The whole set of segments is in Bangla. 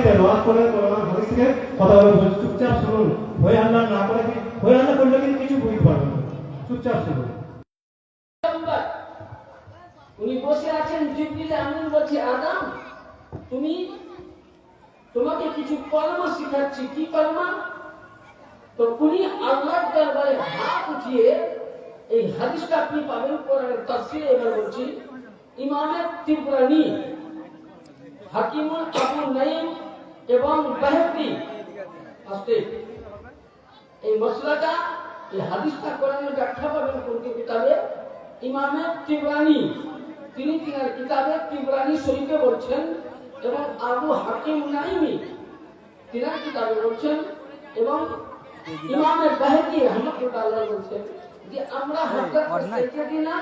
তেলাওয়াত করে কোরআন হাদিস থেকে কথাগুলো চুপচাপ শুনুন। হয়ে আল্লাহ না করে হয়ে আল্লাহ করলে কিন্তু কিছু বুঝতে পারবেন না, চুপচাপ শুনুন। উনি বসে আছেন, জিবরিল আমিন বলছে আদম তোমাকে কিছু কলমা শিখাচ্ছি। কি কলমা? তো উনি আল্লাহর দরবারে হাত উঠিয়ে, এই হাদিসটা আপনি পাবেন কোরআনের তাফসীরে, এবার বলছি ইমামে তিবরানি, হাকিমুল আবু নাঈম এবং বাহকি আসতে এই মসলাটা, এই হাদিসটা কোরআনের ব্যাখ্যা পাবেন কোন কিতাবে? ইমামে তিবরানি, তিনি তিনার কিতাবে তিবরানি শরীফে বলছেন, এবং আবু হাকিম নাঈমি তিনার কিতাবে বলছেন, এবং ইমামে বাহকি রাহমাতুল্লাহ বলছেন যে আমরা হযরত সাইয়্যিদিনা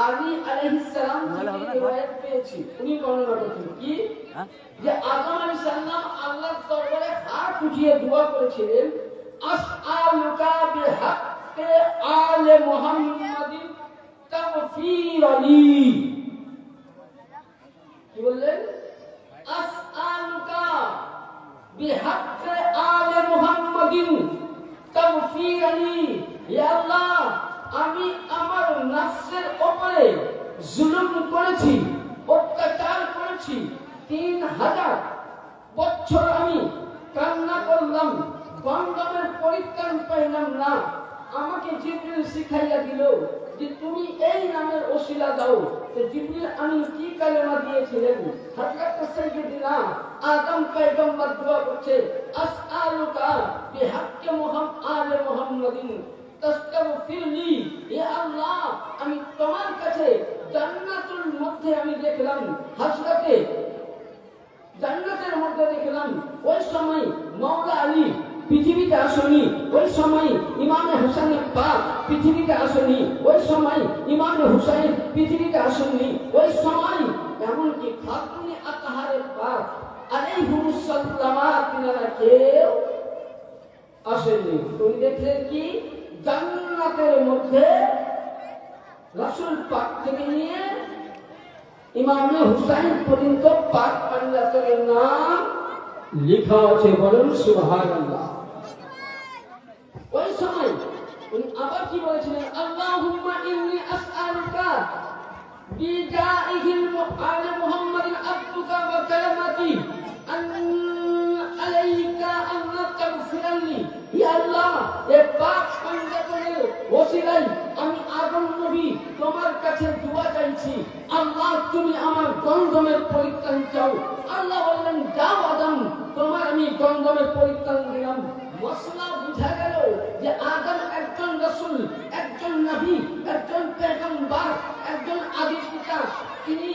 আলী আলাইহিস সালাম থেকে riwayat পেয়েছি। উনি বর্ণনা করেছেন কি যে আদম আলাইহিস সালাম আল্লাহর দরবারে হাত উঠিয়ে দোয়া করেছিলেন, আসআলুকা বিহাক্কি আলে মুহাম্মাদিন তাগফির লি। কি বললেন? আসআলুকা বিহাক্কি আলে মুহাম্মাদিন তাগফির লি। হে আল্লাহ, আমি আমার নফসের উপরে জুলুম করেছি, অত্যাচার করেছি, 3000 বছর আমি কান্না করলাম, গন্ধমের পরিত্রাণ পাইলাম না। আমাকে জিবরিল শিখাইয়া দিল যে তুমি এই নামের ওসিলা দাও। তো জিবরিল আমিন কি কালেমা দিয়েছিলেন? হযরত সাইয়্যিদিনা আদম পয়গম্বর দোয়া করছে, আসআলুকা বিহাক্কি আলে মুহাম্মাদিন তাস্তাগফিরলি। হে আল্লাহ, আমি তোমার কাছে জান্নাতুল মধ্যে আমি দেখলাম, হযরতে জান্নাতের মধ্যে দেখলাম ওই সময় মাওলা আলী পৃথিবীতে আসেনি, ওই সময় ইমামে হোসেনের পাক পৃথিবীতে আসেনি, ওই সময় ইমামে হুসাইন পৃথিবীতে আসেননি, ওই সময় এমনকি খাতুনে আতহারের পাক আলাইহিমুস সালাম তিনারা কেউ আসেননি। তুমি দেখলেন কি জান্নাতের মধ্যে রাসূল পাক থেকে নিয়ে ইমামে হুসাইন পর্যন্ত পাক পাঞ্জাতের নাম লেখা আছে। বলুন সুবহানাল্লাহ। ওই সময় উনি আবার কি বলেছিলেন? আল্লাহুম্মা ইন্নী আসআলুকা বিজাইহিল আলে মুহাম্মাদিন আবদুকা ওয়া কালামাতি আন আলাইকা আন তাগফিরলি। ইয়া আল্লাহ, এ পাক পাঞ্জাতের ওসিলায় আমি আদম নবী তোমার কাছে দোয়া চাইছি, আল্লাহ তুমি আমার গন্ধমের পরিত্রাণ চাও। আল্লাহ বললেন, যাও আদম, তোমার আমি গন্ধমের পরিত্রাণ দিলাম। মসলা বুঝা গেল যে আদম একজন রাসূল, একজন নবী, একজন পয়গম্বর, একজন আদি পিতা। তিনি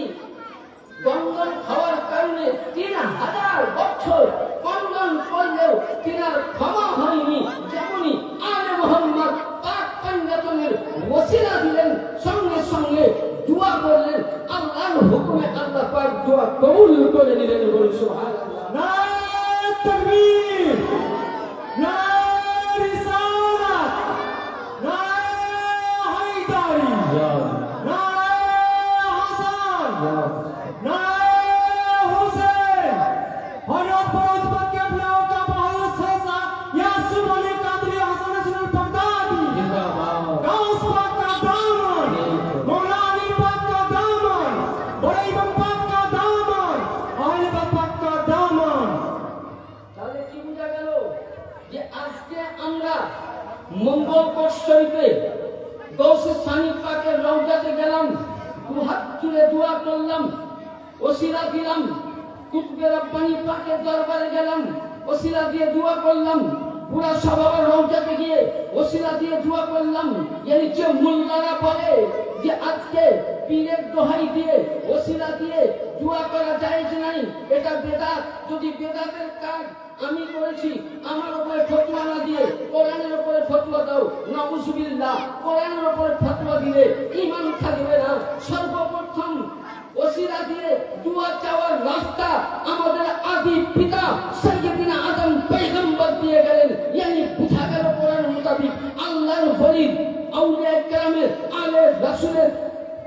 গন্ধম খাওয়ার কারণে 3000 বছর গন্ধম করলেও তিনার ক্ষমা হয়নি। যেমনই আলে মুহাম্মদ পাক পাঞ্জাতনের ওসিলা দিলেন, সঙ্গে সঙ্গে দোয়া করলেন, আল্লাহর হুকুমে আল্লাহ পাক দোয়া কবুল করে নিলেন। বলুন সুবহানাল্লাহ। নারে তাকবীর, নারে রিসালাত, নারে হায়দারি, নারে হাসান, নারে হুসেন। হযরত বহুত বাকিয়া ব্লাও কা বহুত সাজা ইয়াসুফ আলী কাদরি হাসান সুল বাগদাদি জিন্দাবাদ। গাউস পাক কা দামন, মৌলা আলী পাক কা দামন, বড় ইমাম পাক কা দামন, আলে পাক কা দামন। তাহলে কি বোঝা গেল যে আজকে আমরা মঙ্গলকোট শরীফে গৌসে সানি পাকের রওজাতে গেলাম, দুহাত তুলে দোয়া করলাম, ওসিলা দিলাম। কুতুবে রব্বানি পাকের দরবারে গেলাম, ওসিলা দিয়ে দোয়া করলাম। পুরা সবার রওজাতে গিয়ে ওসিলা দিয়ে দোয়া করলাম। এর যে মোল্লারা বলে যে আজকে পীরের দোহাই দিয়ে ওসিলা দিয়ে দোয়া করা যায় যে নাই, এটা বেদাত। যদি বেদাতের কাজ আমি করেছি, আমার উপরে ফতোয়া না দিয়ে কোরআনের উপরে ফতোয়া দাও। নাউজুবিল্লাহ, কোরআনের উপরে ফতোয়া দিলে ঈমান থাকবে না। সর্বপ্রথম ওসিলা দিয়ে দোয়া চাওয়ার রাস্তা আমাদের আদি পিতা সাইয়্যিদিনা আদম পয়গম্বর দিয়ে গেলেন। ইয়ানি বুঝা গেল কোরআন মোতাবেক আল্লাহর ওলি আউলিয়া কেরামের আলে রাসূলের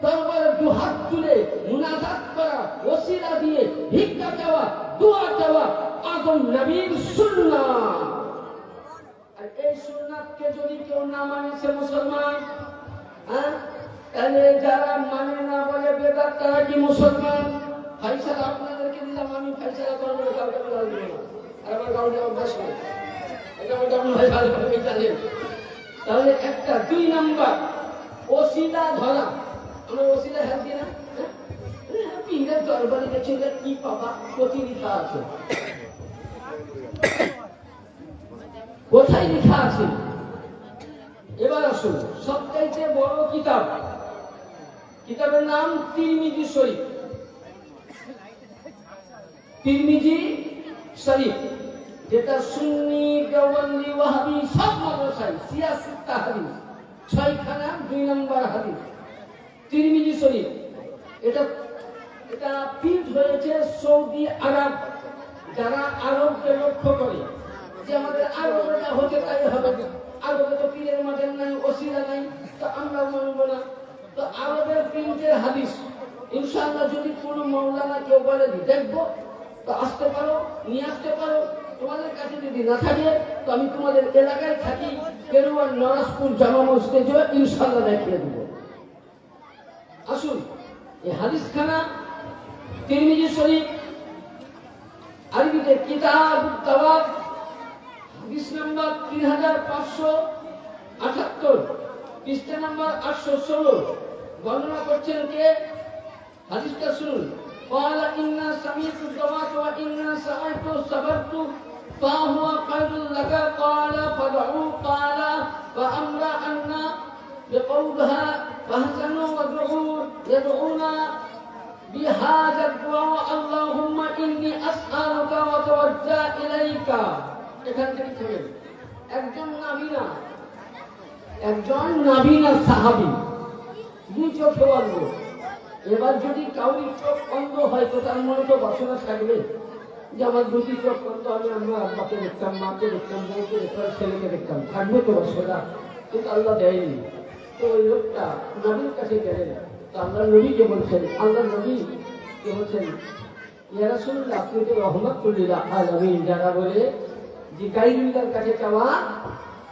দরবারে দুহাত তুলে মুনাজাত করা, ওসিলা দিয়ে ভিক্ষা চাওয়া, দোয়া চাওয়া একমাত্র নবীর সুন্নাত। আর এই সুন্নাতকে যদি কেউ না মানে সে মুসলমান, তাহলে যারা মানে না বলে বেদাত তারা কি মুসলমান? ফাইসালা আপনাদেরকে দিলাম, আমি ফাইসালা করবো, কাউকে গাল দেবো না। আর আমার গাল দেওয়া অভ্যাস নেই, এটা আমার গাল ভাই ভালোভাবে জানেন। তাহলে একটা 2 নাম্বার ওসিলা ধরা। আমরা ওসিলা হ্যাঁ দিই না, পীরের দরবারে গেছিল কি পাবা, কোথায় লেখা আছে, কোথায় লেখা আছে? এবার আসুন, সবচাইতে বড় কিতাব, কিতাবের নাম তিরমিজি শরীফ। তিরমিজি শরীফ, যেটা সুন্নি, দেওবন্দি, ওয়াহাবি সব মাদ্রাসায় সিয়াসত হাদিস 6খানা 2 নম্বর হাদিস তিরমিজি শরীফ। এটা প্রিন্ট হয়েছে সৌদি আরব। যারা আরবকে লক্ষ্য করে যে আমাদের আরবে যা হতে তাই হবে, আরবে তো পীরের মাঝে নাই, ওসিলা নাই, তো আমরা মানব না। তো আরবের প্রিন্টের হাদিস ইনশাআল্লাহ যদি কোনো মাওলানা কেউ বলে দেখবো, তো আসতে পারো, নিয়ে আসতে পারো। তোমাদের কাছে যদি না থাকে, তো আমি তোমাদের এলাকায় থাকি, কেরুয়ার নরাজপুর জামা মসজিদে ইনশাআল্লাহ দেখিয়ে দেবো। আসুন, এই হাদিসখানা তিরমিজি শরীফ, আরবিতে কিতাবুত তাওয়াব, হাদিস নাম্বার 3578, পৃষ্ঠা নাম্বার 816। বর্ণনা করছেন কে? হাদিসটা শুনুন। قال إن سمعت الدعاة وإن سمعت صبرت فهو خير لك قال فدعوا قال فأمر أن بقولها فحسنوا وادعوا يدعونا بهذا الدعاء اللهم إني أسألك وأتوجه إليك। এখান থেকে থামেন। একজন নাবিনা সাহাবী, 2 চোখে অন্ধ। এবার যদি কাউরি চোখ অন্ধ হয়, তো তার মনে তো বাসনা থাকবে যে আমার 2টি চোখ অন্ধ, আমি আমার আব্বাকে দেখতাম, মাকে দেখতাম, বউকে দেখতাম, ছেলেকে দেখতাম, থাকবে তো বাসনা। কিন্তু আল্লাহ দেয়নি। তো ওই লোকটা নবীর কাছে গেলেন। তো আল্লাহ নবীকে বলছেন, আল্লাহ নবী কে বলছেন, ইয়া রাসূলুল্লাহ, আপনি তো রহমাতুল লিল আলামিন। যারা বলে যে গায়রুল্লাহর কাছে চাওয়া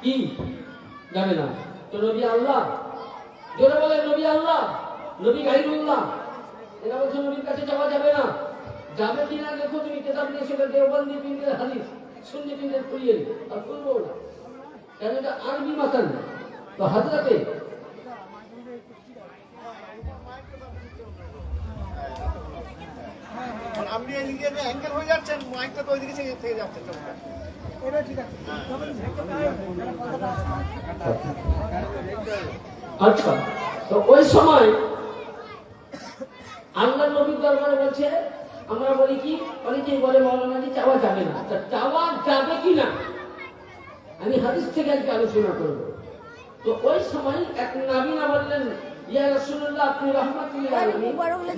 কি যাবে না, তো নবী আল্লাহ, যারা বলে নবী আল্লাহ, নবী গায়রুল্লাহ, এরা বলছে নবীর কাছে যাওয়া যাবে না। যাবে কিনা দেখো, তুমি কিতাব নিয়ে এসে দেওবন্দি পিন্ডের হাদিস, সুন্নি পিন্ডের খুলিয়ে আর খুলবো না, কেন এটা আরবি মাতান। তো হাজরাতে আপনি এদিকে অ্যাঙ্গেল হয়ে যাচ্ছেন, মাইকটা তো ওইদিকে থেকে যাচ্ছে। আচ্ছা, তো ওই সময় আল্লাহ নবীর দরবারে বলছে, আমরা বলি কি, অনেকেই বলে মৌলানা জি চাওয়া যাবে না। আচ্ছা, চাওয়া যাবে কি না আমি হাদিস থেকে আজকে আলোচনা করব। তো ওই সময় এক নাবিনা বললেন, ইয়া রাসূলুল্লাহ, আপনি রাহমাতুল লিল আলামিন,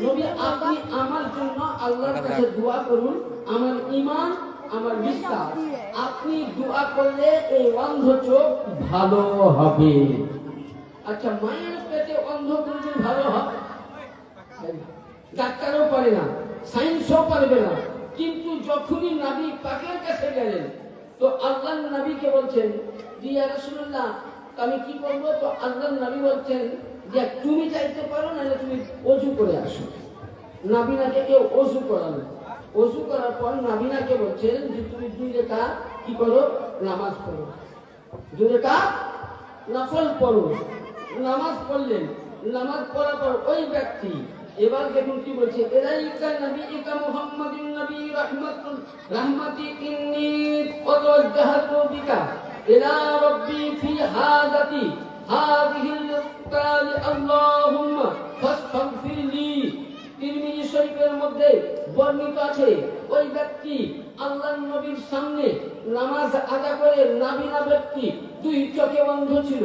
নবী আপনি আমার জন্য আল্লাহর কাছে দোয়া করুন, আমার ঈমান, আমার বিশ্বাস, আপনি দোয়া করলে এই অন্ধ চোখ ভালো হবে। আচ্ছা, মায়ের পেটে অন্ধ কোনদিন ভালো হবে? ডাক্তারও পারে না, সায়েন্সও পারবে না। কিন্তু যখনই নবী পাকের কাছে গেলেন, তো আল্লাহর নবীকে বলছেন, ইয়া রাসূলুল্লাহ, আমি কি করব? তো আল্লাহর নবী বলছেন যে তুমি চাইতে পারো, না তুমি ওযু করে আসো। নাবিনাকে কেউ ওযু করানো, ওযু করার পর নাবিনাকে বলছেন যে তুমি 2 রাকাত কি করো, নামাজ পড়ো, 2 রাকাত নফল পড়ো। নামাজ পড়লেন, নামাজ পড়ার পর ওই ব্যক্তি এবার দেখুন কি বলছে, ইলাইকা নবিয়িকা মুহাম্মাদিন নবী রাহমাতি ইন্নী ওয়াজজাহাতু বিকা ইলা রাব্বি ফি হাদাতি হাযিহিল কাল আল্লাহুম্মা ফাসতাগফিরলি। তিরমিজি শরীফের মধ্যে বর্ণিত আছে, ওই ব্যক্তি আল্লাহর নবীর সামনে নামাজ আদা করে, নাবিনা ব্যক্তি, 2 চোখে অন্ধ ছিল।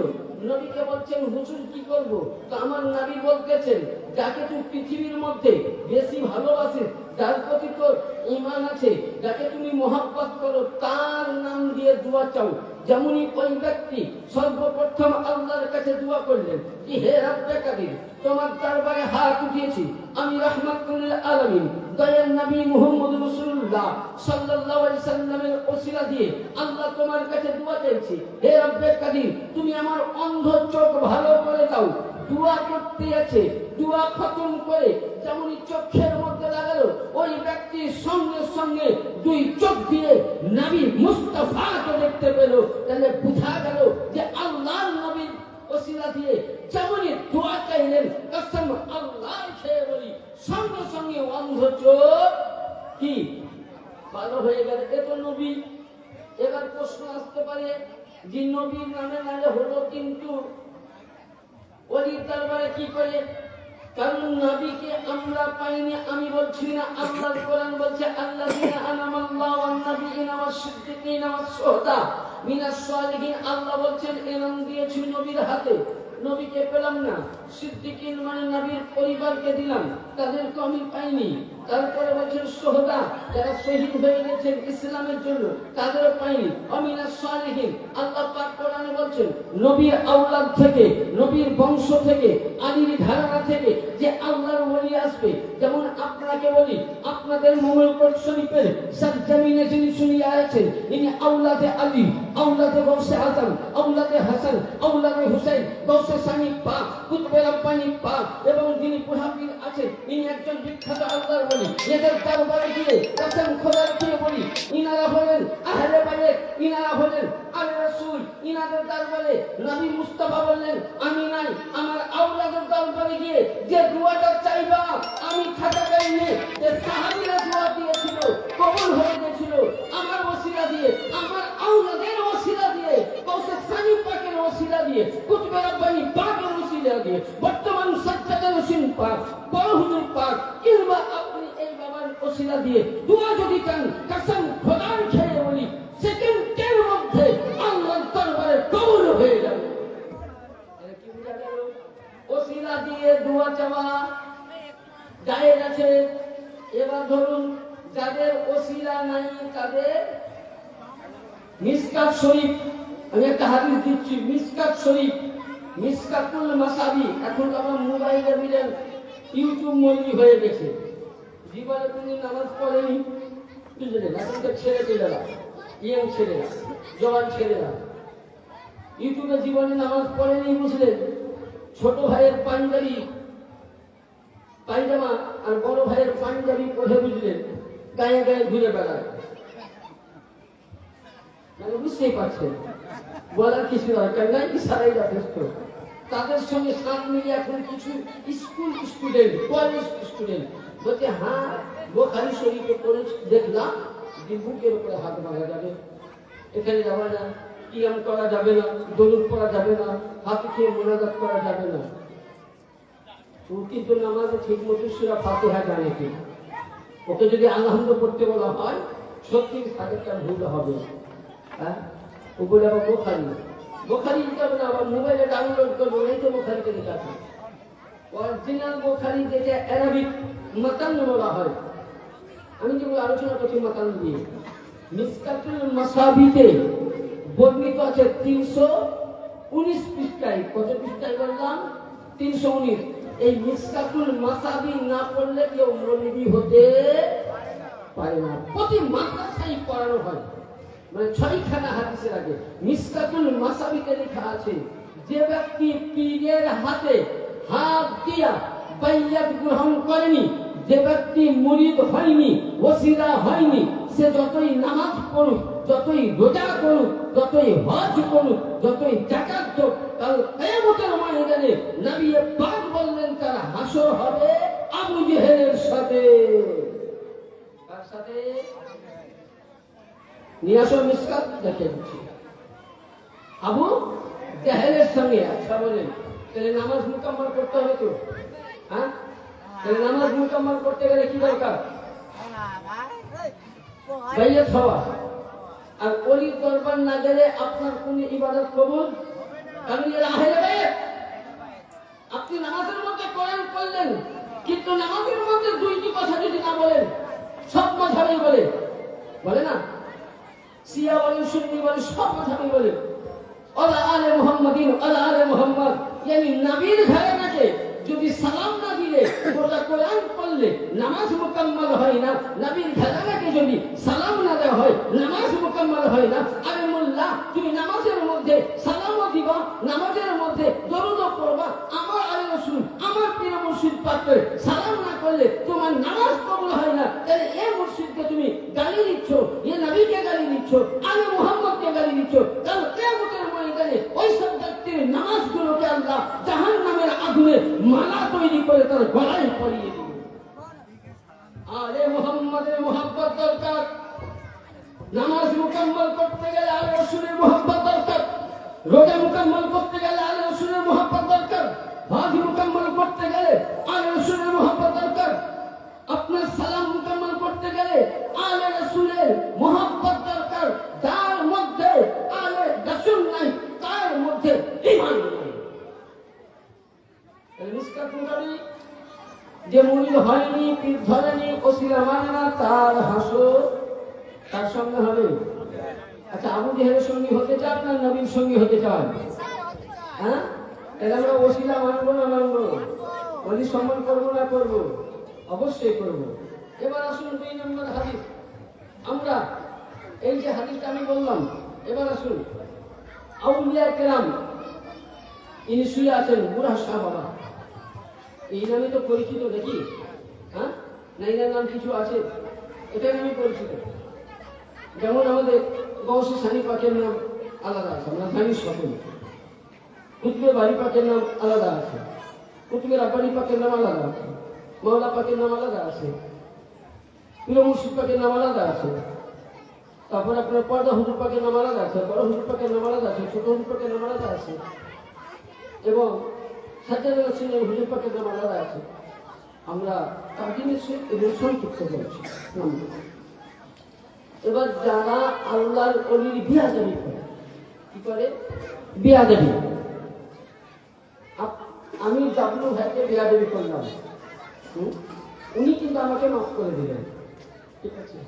নবীকে বলছেন, হুজুর কি করব? তো আমার নবী বলতেছেন, যাকে তুই পৃথিবীর মধ্যে বেশি ভালোবাসিস, যার প্রতি তোর ঈমান আছে, যাকে তুমি মহব্বত করো, তার নাম দিয়ে দোয়া চাও। যেমনই ওই ব্যক্তি সর্বপ্রথম আল্লাহর কাছে দোয়া করলেন যে হে রব্বে কাদির, তোমার দরবারে হাত উঠিয়েছি আমি রাহমাতুল আলামিন দয়ার নবী মুহাম্মদ রাসূলুল্লাহ সাল্লাল্লাহু আলাইহি সাল্লামের ওসিলা দিয়ে আল্লাহ তোমার কাছে দোয়া চাইছি। হে রব্বে কাদির, তুমি আমার অন্ধ চোখ ভালো করে দাও। দোয়া করতে আছে, দোয়া খতম করে যেমনই চোখের মধ্যে লাগালো, ওই ব্যক্তির সঙ্গে সঙ্গে দুই চোখ দিয়ে নবী মুস্তাফাকে দেখতে পেল। তাহলে বোঝা গেল যে আল্লাহর নবীর ওসিলা দিয়ে যেমনই দোয়া চাইলেন, কসম আল্লাহ খেয়ে বলি সঙ্গে সঙ্গে অন্ধ চোখ কি ভালো হয়ে গেল। এ তো নবী। এবার প্রশ্ন আসতে পারে যে নবীর নামে নালে হলো, কিন্তু ওলির দরবারে কি করে? কারণ নবীকে আমরা পাইনি। আমি বলছি না, আল্লাহর কোরআন বলছে আল্লাযীনা আনামাল্লাহু আন নাবিয়িনা ওয়াস সিদ্দিকিনা ওয়াস শুহাদা মিনাস সালিহিন। আল্লাহ বলছেন এনাম দিয়েছি নবীর হাতে, নবীকে পেলাম না। সিদ্দিকিন মানে নবীর পরিবারকে দিলাম, তাদেরকে আমি পাইনি। তারপরে বলছেন শুহাদা, যারা শহীদ হয়ে গেছেন ইসলামের জন্য, তাদেরও পাইনি। মিনাস সালিহিন, আল্লাহ পাক কোরআনে বলছেন নবীর আওলাদ থেকে, নবীর বংশ থেকে, আলীর ঘরানা থেকে যে আল্লাহর ওলি আসবে। যেমন আপনাকে বলি, আপনাদের মোমিনুল শরীফের সরজমিনে যিনি শুনিয়ে আছেন, ইনি আওলাদে আলী, আওলাদে গৌসে আজম, আওলাদে হাসান, আওলাদে হুসাইন, গৌসে সানি পাক, কুতুবে রব্বানি পাক, এবং যিনি পুরাপীর আছেন, ইনি একজন বিখ্যাত আল্লাহর ওলি। এদের দরবারে গিয়ে কসম খোদার দিয়ে বলি, ইনারা হলেন আহলে বাইত, ইনারা হলেন আলে রাসূল। ইনাদের দরবারে নবী মুস্তাফা বললেন আমি নাই, আমার আওলাদের দরবারে গিয়ে যে দোয়াটা চাইবা আমি থাকাকালীনে যে সাহাবীরা দোয়া দিয়েছিল কবুল হয়ে গিয়েছিল আমার ওসিলা দিয়ে, আমার আওলাদের ওসিলা দিয়ে, গৌসে সানি পাকের ওসিলা দিয়ে, কুতুবে রব্বানি পাকের ওসিলা দিয়ে, বর্তমান সাজ্জাদা হোসেন পাক, বড় হুজুর পাক, কিংবা আপনি এই বাবার ওসিলা দিয়ে দোয়া যদি চান, কসম খোদার খেয়ে বলি সেকেন্ডের মধ্যে আল্লাহর দরবারে কবুল হয়ে যাবে। এটা কি বুঝা গেল? ওসিলা দিয়ে দোয়া চাওয়া জায়েজ আছে। এবার ধরুন যাদের ওসিলা নাই, তাদের মিসকাত শরীফ, আমি একটা হাদিস দিচ্ছি, মিসকাত শরীফ, মিসকাতুল মাসাবি। এখন তো আমার মোবাইলে মিলেন ইউটিউব মন্দির হয়ে গেছে। জীবনে তুমি নামাজ পড়েনি, বুঝলেন? এখন তো ছেলেরা, ইয়ং ছেলেরা, জওয়ান ছেলেরা ইউটিউবে জীবনে নামাজ পড়েনি, বুঝলেন? ছোট ভাইয়ের পাঞ্জাবি পায়জামা আর বড় ভাইয়ের পাঞ্জাবি পরে, বুঝলেন, গায়ে গায়ে ঘুরে বেড়ায়। মানে বুঝতেই পারছেন, বলার কিছু দরকার নাই, ইশারাই যথেষ্ট। তাদের সঙ্গে সাথ মিলিয়ে এখন কিছু স্কুল স্টুডেন্ট, কলেজ স্টুডেন্ট বলছে হ্যাঁ বুখারী শরীফে পড়ে দেখলাম যে বুকের উপরে হাত মারা যাবে, এখানে যাওয়া যায়, কিয়াম করা যাবে না, দরুদ পড়া যাবে না, হাত খেয়ে মোনাজাত করা যাবে না। কিন্তু নামাজে ঠিক মতো সূরা ফাতিহা জানে কি? ওকে যদি আলহামদুলিল্লাহ পড়তে বলা হয়, সত্যি সাদেরটা ভুল হবে। হ্যাঁ, ওগুলো আবার বুখারী যাবে না, আবার মোবাইলে ডাউনলোড করবো, এই তো বুখারীতে লেখা আছে। অরিজিনাল বুখারী যেটা অ্যারাবিক মাতান বলা হয়, আমি যেগুলো আলোচনা করছি মাতান দিয়ে, মিসকাতুল মাসাবিতে বর্ণিত আছে 319 পৃষ্ঠায়। কত পৃষ্ঠায় বললাম? 319। এই মিসকাতুল মাসাবি না পড়লে কেউ মৌলবি হতে পারে না। প্রতি মাদ্রাসায় পড়ানো হয়, মানে 6খানা হাদিসের আগে মিসকাতুল মাসাবিতে লেখা আছে যে ব্যক্তি পীরের হাতে হাত দিয়া বাইয়াত গ্রহণ করেনি, যে ব্যক্তি মুরিদ হয়নি, ওসিলা হয়নি, সে যতই নামাজ পড়ুক, যতই রোজা করুক, যতই হজ করুক, যতই যাকাত দেখ, কাল কিয়ামতের ময়দানে নবী পাক বললেন তার হাসর হবে আবু জেহেলের সাথে। কার সাথে? নিয়াসো মিসকাত দেখে দিচ্ছি, আবু জেহেলের সঙ্গে। আচ্ছা বলেন, তাহলে নামাজ মুকাম্মাল করতে হবে তো? হ্যাঁ, তাহলে নামাজ মুকাম্মাল করতে গেলে কি দরকার? বাইয়াত হওয়া। আর ওলির দরবার না গেলে আপনার কোন ইবাদত কবুল? কারণ এরা আহলে বাইত। আপনি নামাজের মধ্যে কোরআন পড়লেন, কিন্তু নামাজের মধ্যে দুইটি কথা যদি না বলেন, সব মাঝাবেই বলে না, শিয়া বলেন, সুন্নি বলেন, সব মজাবি বলেন, আলা আলে মুহাম্মাদিন, আলা আলে মুহাম্মদ, yani নবীর ঘরানাকে যদি সালাম না দিলে, পড়া কোরআন পড়লে নামাজ মুকাম্মাল হয় না। নবীর ঘরানাকে যদি সালাম না দেওয়া হয়, নামাজ মুকাম্মাল হয় না। আরে মোল্লা, তুমি নামাজের মধ্যে সালামও দিবা, নামাজের মধ্যে দরুদও পড়বা, আমার আলে রাসূল, আমার প্রিয় মুর্শিদ পাককে সালাম না করলে তোমার নামাজ কবুল হয় না। তাহলে এই মুর্শিদকে তুমি গালি দিচ্ছ, এই নবীকে গালি দিচ্ছ, আলে মুহাম্মদকে গালি দিচ্ছ। কাল কিয়ামতের ময়দানে ওই সব ব্যক্তির নামাজগুলোকে আল্লাহ জাহান্নামের আগুনে মালা তৈরি করে তার গলায় পরিয়ে দিবে। আলে মুহাম্মদের মুহাব্বত দরকার। নামাজ মুকাম্মল করতে গেলে আলে রাসূলের মুহাব্বত দরকার। রোজা মুকাম্মল করতে গেলে আলে রাসূলের মুহাব্বত দরকার। হজ মুকাম্মল করতে গেলে আলে রাসূলের মুহাব্বত দরকার। আপনার সালাম মুকাম্মল করতে গেলে আলে রাসূলের মুহাব্বত দরকার। যার মধ্যে আলে রাসূল নাই, তার মধ্যে ঈমান নাই। মিসকাত মুতাবি যে মুরিদ হয়নি, পীর ধরেনি, ওসিলা মানে না, তার হাসর তার সঙ্গে হবে। আচ্ছা, আবু জেহেলের সঙ্গী হতে চান না নবীর সঙ্গী হতে চান? হ্যাঁ, তাহলে আমরা ওসিলা মানবো না মানবো? ওলি সম্মান করবো না করবো? অবশ্যই করবো। এবার আসুন 2 নম্বর হাদিস। আমরা এই যে হাদিসটা আমি বললাম, এবার আসুন আউলিয়া কেরাম, ইনি শুয়ে আছেন, বুড়া শাহ বাবা। এই নামে তো পরিচিত নাকি? হ্যাঁ, না এনার নাম কিছু আছে? এটাই নামে পরিচিত। যেমন আমাদের গৌসে সানি পাকের নাম আলাদা আছে, আমরা জানি সকলে। কুতুবের বাড়ি পাকের নাম আলাদা আছে, কুতুবের আব্বানি পাকের নাম আলাদা আছে, মাওলা পাকের নাম আলাদা আছে, পীর মুর্শিদ পাকের নাম আলাদা আছে। তারপর আপনার পর্দা হুজুর পাকের নাম আলাদা আছে, বড় হুজুর পাকের নাম আলাদা আছে, ছোট হুজুর পাকের নাম আলাদা আছে, এবং সাজ্জাদ হোসেন হুজুর পাকের নাম আলাদা আছে। আমরা তাকিমের সহিত এবং সংক্ষিপ্ত বলছি। এবার যারা আল্লাহর ওলির বিয়াদবি করে, কি করে? বিয়াদবি। আমি জাবলু ভাইকে বিয়াদবি করলাম, উনি কিন্তু আমাকে মাফ করে দিলেন, ঠিক আছে?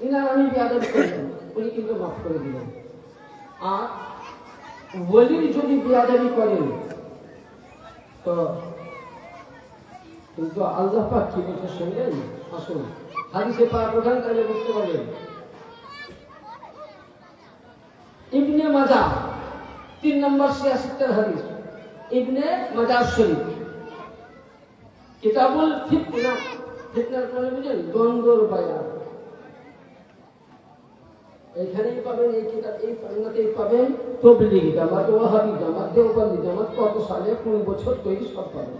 ইনার আমি বিয়াদবি করলাম, উনি কিন্তু মাফ করে দিলেন। আর ওলির যদি বিয়াদবি করেন তো কিন্তু আল্লাহ পাক কি বলতে শুনলেন? আসুন হাদিসে পাক প্রধান কালে বুঝতে পারবেন। ইবনে মাজাহ 3 নম্বর 76 হাদিস, ইবনে মাজাহ শরীফ, কিতাবুল ফিতনা। ফিতনার পরে বুঝেন দ্বন্দ্বর বায়ান। এখানেই পাবেন, এই কিতাব, এই পান্নাতেই পাবেন তাবলীগী জামাত, ওয়াহাবি জামাত, দেওবন্দি জামাত, কত সালে, কোন বছর তৈরি, সব পাবেন।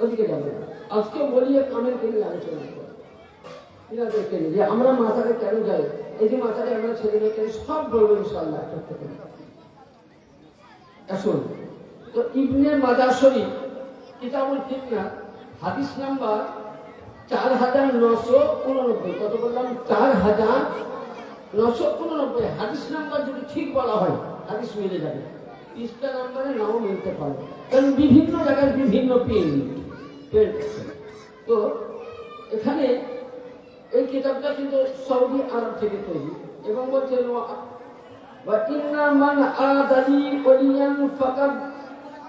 ওদিকে যাবেন। আজকে বলি কামের নিয়ে আলোচনা করি, এনাদেরকে নিয়ে যে আমরা মাথারে কেন যাই, এই যে মাথারে আমরা ছেলে মেয়েকে সব বলবো ইনশাআল্লাহ। আসুন তো ইবনে মাজাহ শরীফ কিতাবুল ফিতনা হাদিস নাম্বার 4989। কত বললাম? 4989। হাদিস নাম্বার যদি ঠিক বলা হয় হাদিস মিলে যাবে, পৃষ্ঠা নাম্বারে নাও মিলতে পারে, কারণ বিভিন্ন জায়গায় বিভিন্ন পেন। তো এখানে এই কিতাবটা কিন্তু সৌদি আরব থেকে তৈরি, এবং বলছেন وَإِنَّ مَنْ عَادَ لِي وَلِيًّا فَقَدْ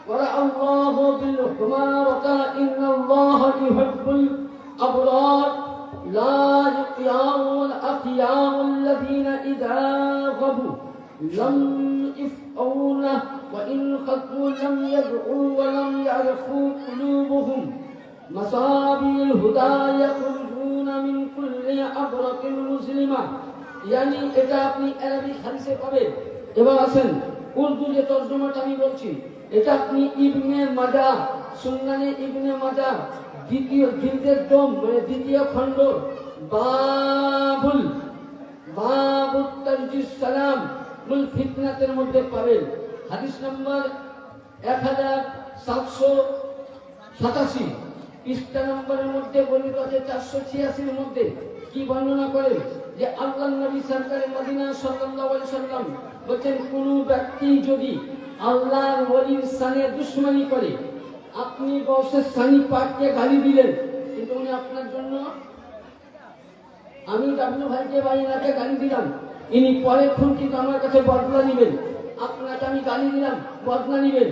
وَرَأَ اللَّهُ بِالْحُمَارَةِ إِنَّ اللَّهَ يُحِبُّ الْأَبْرَارَ لَا يُطِيعُ الْأَخْيَارَ الَّذِينَ إِذَا غَابُوا لَمْ يَفْعَلُوا وَإِنْ خَطُوا لَمْ يَدْعُوا وَلَمْ يَعْرِفُوا قُلُوبُهُمْ مَصَابِيحَ الْهُدَى يَخْرُجُونَ مِنْ كُلِّ عَبْرَةٍ مُسْلِمَةٍ। यानी এটা আপনি আরবি হাদিসে পাবেন। এবার আসেন উর্দু যে তরজমাটা আমি বলছি, এটা আপনি ইবনে মাজাহ, সুনানে ইবনে মাজাহ দ্বিতীয় জিলদের দম, মানে দ্বিতীয় খণ্ড, বাবুত তানজিস সালাম মুল ফিতনাতের মধ্যে পাবেন। হাদিস নাম্বার 1787, পৃষ্ঠা নম্বরের মধ্যে বর্ণিত আছে 486 এর মধ্যে। কি বর্ণনা করেন যে আল্লাহর নবী সরকারে মদিনা সাল্লাল্লাহু আলাইহি সাল্লাম বলেন, কোন ব্যক্তি যদি আল্লাহর ওলির শানে দুশমনি করে, আপনি গৌসে সানি পাককে গালি দিলেন, কিন্তু উনি আপনার জন্য, আমি ডাবলু ভাইকে বা ইনাকে গালি দিলাম, ইনি পরেক্ষণ কিন্তু আমার কাছে বদলা নিবেন। আপনাকে আমি গালি দিলাম, বদলা নিবেন।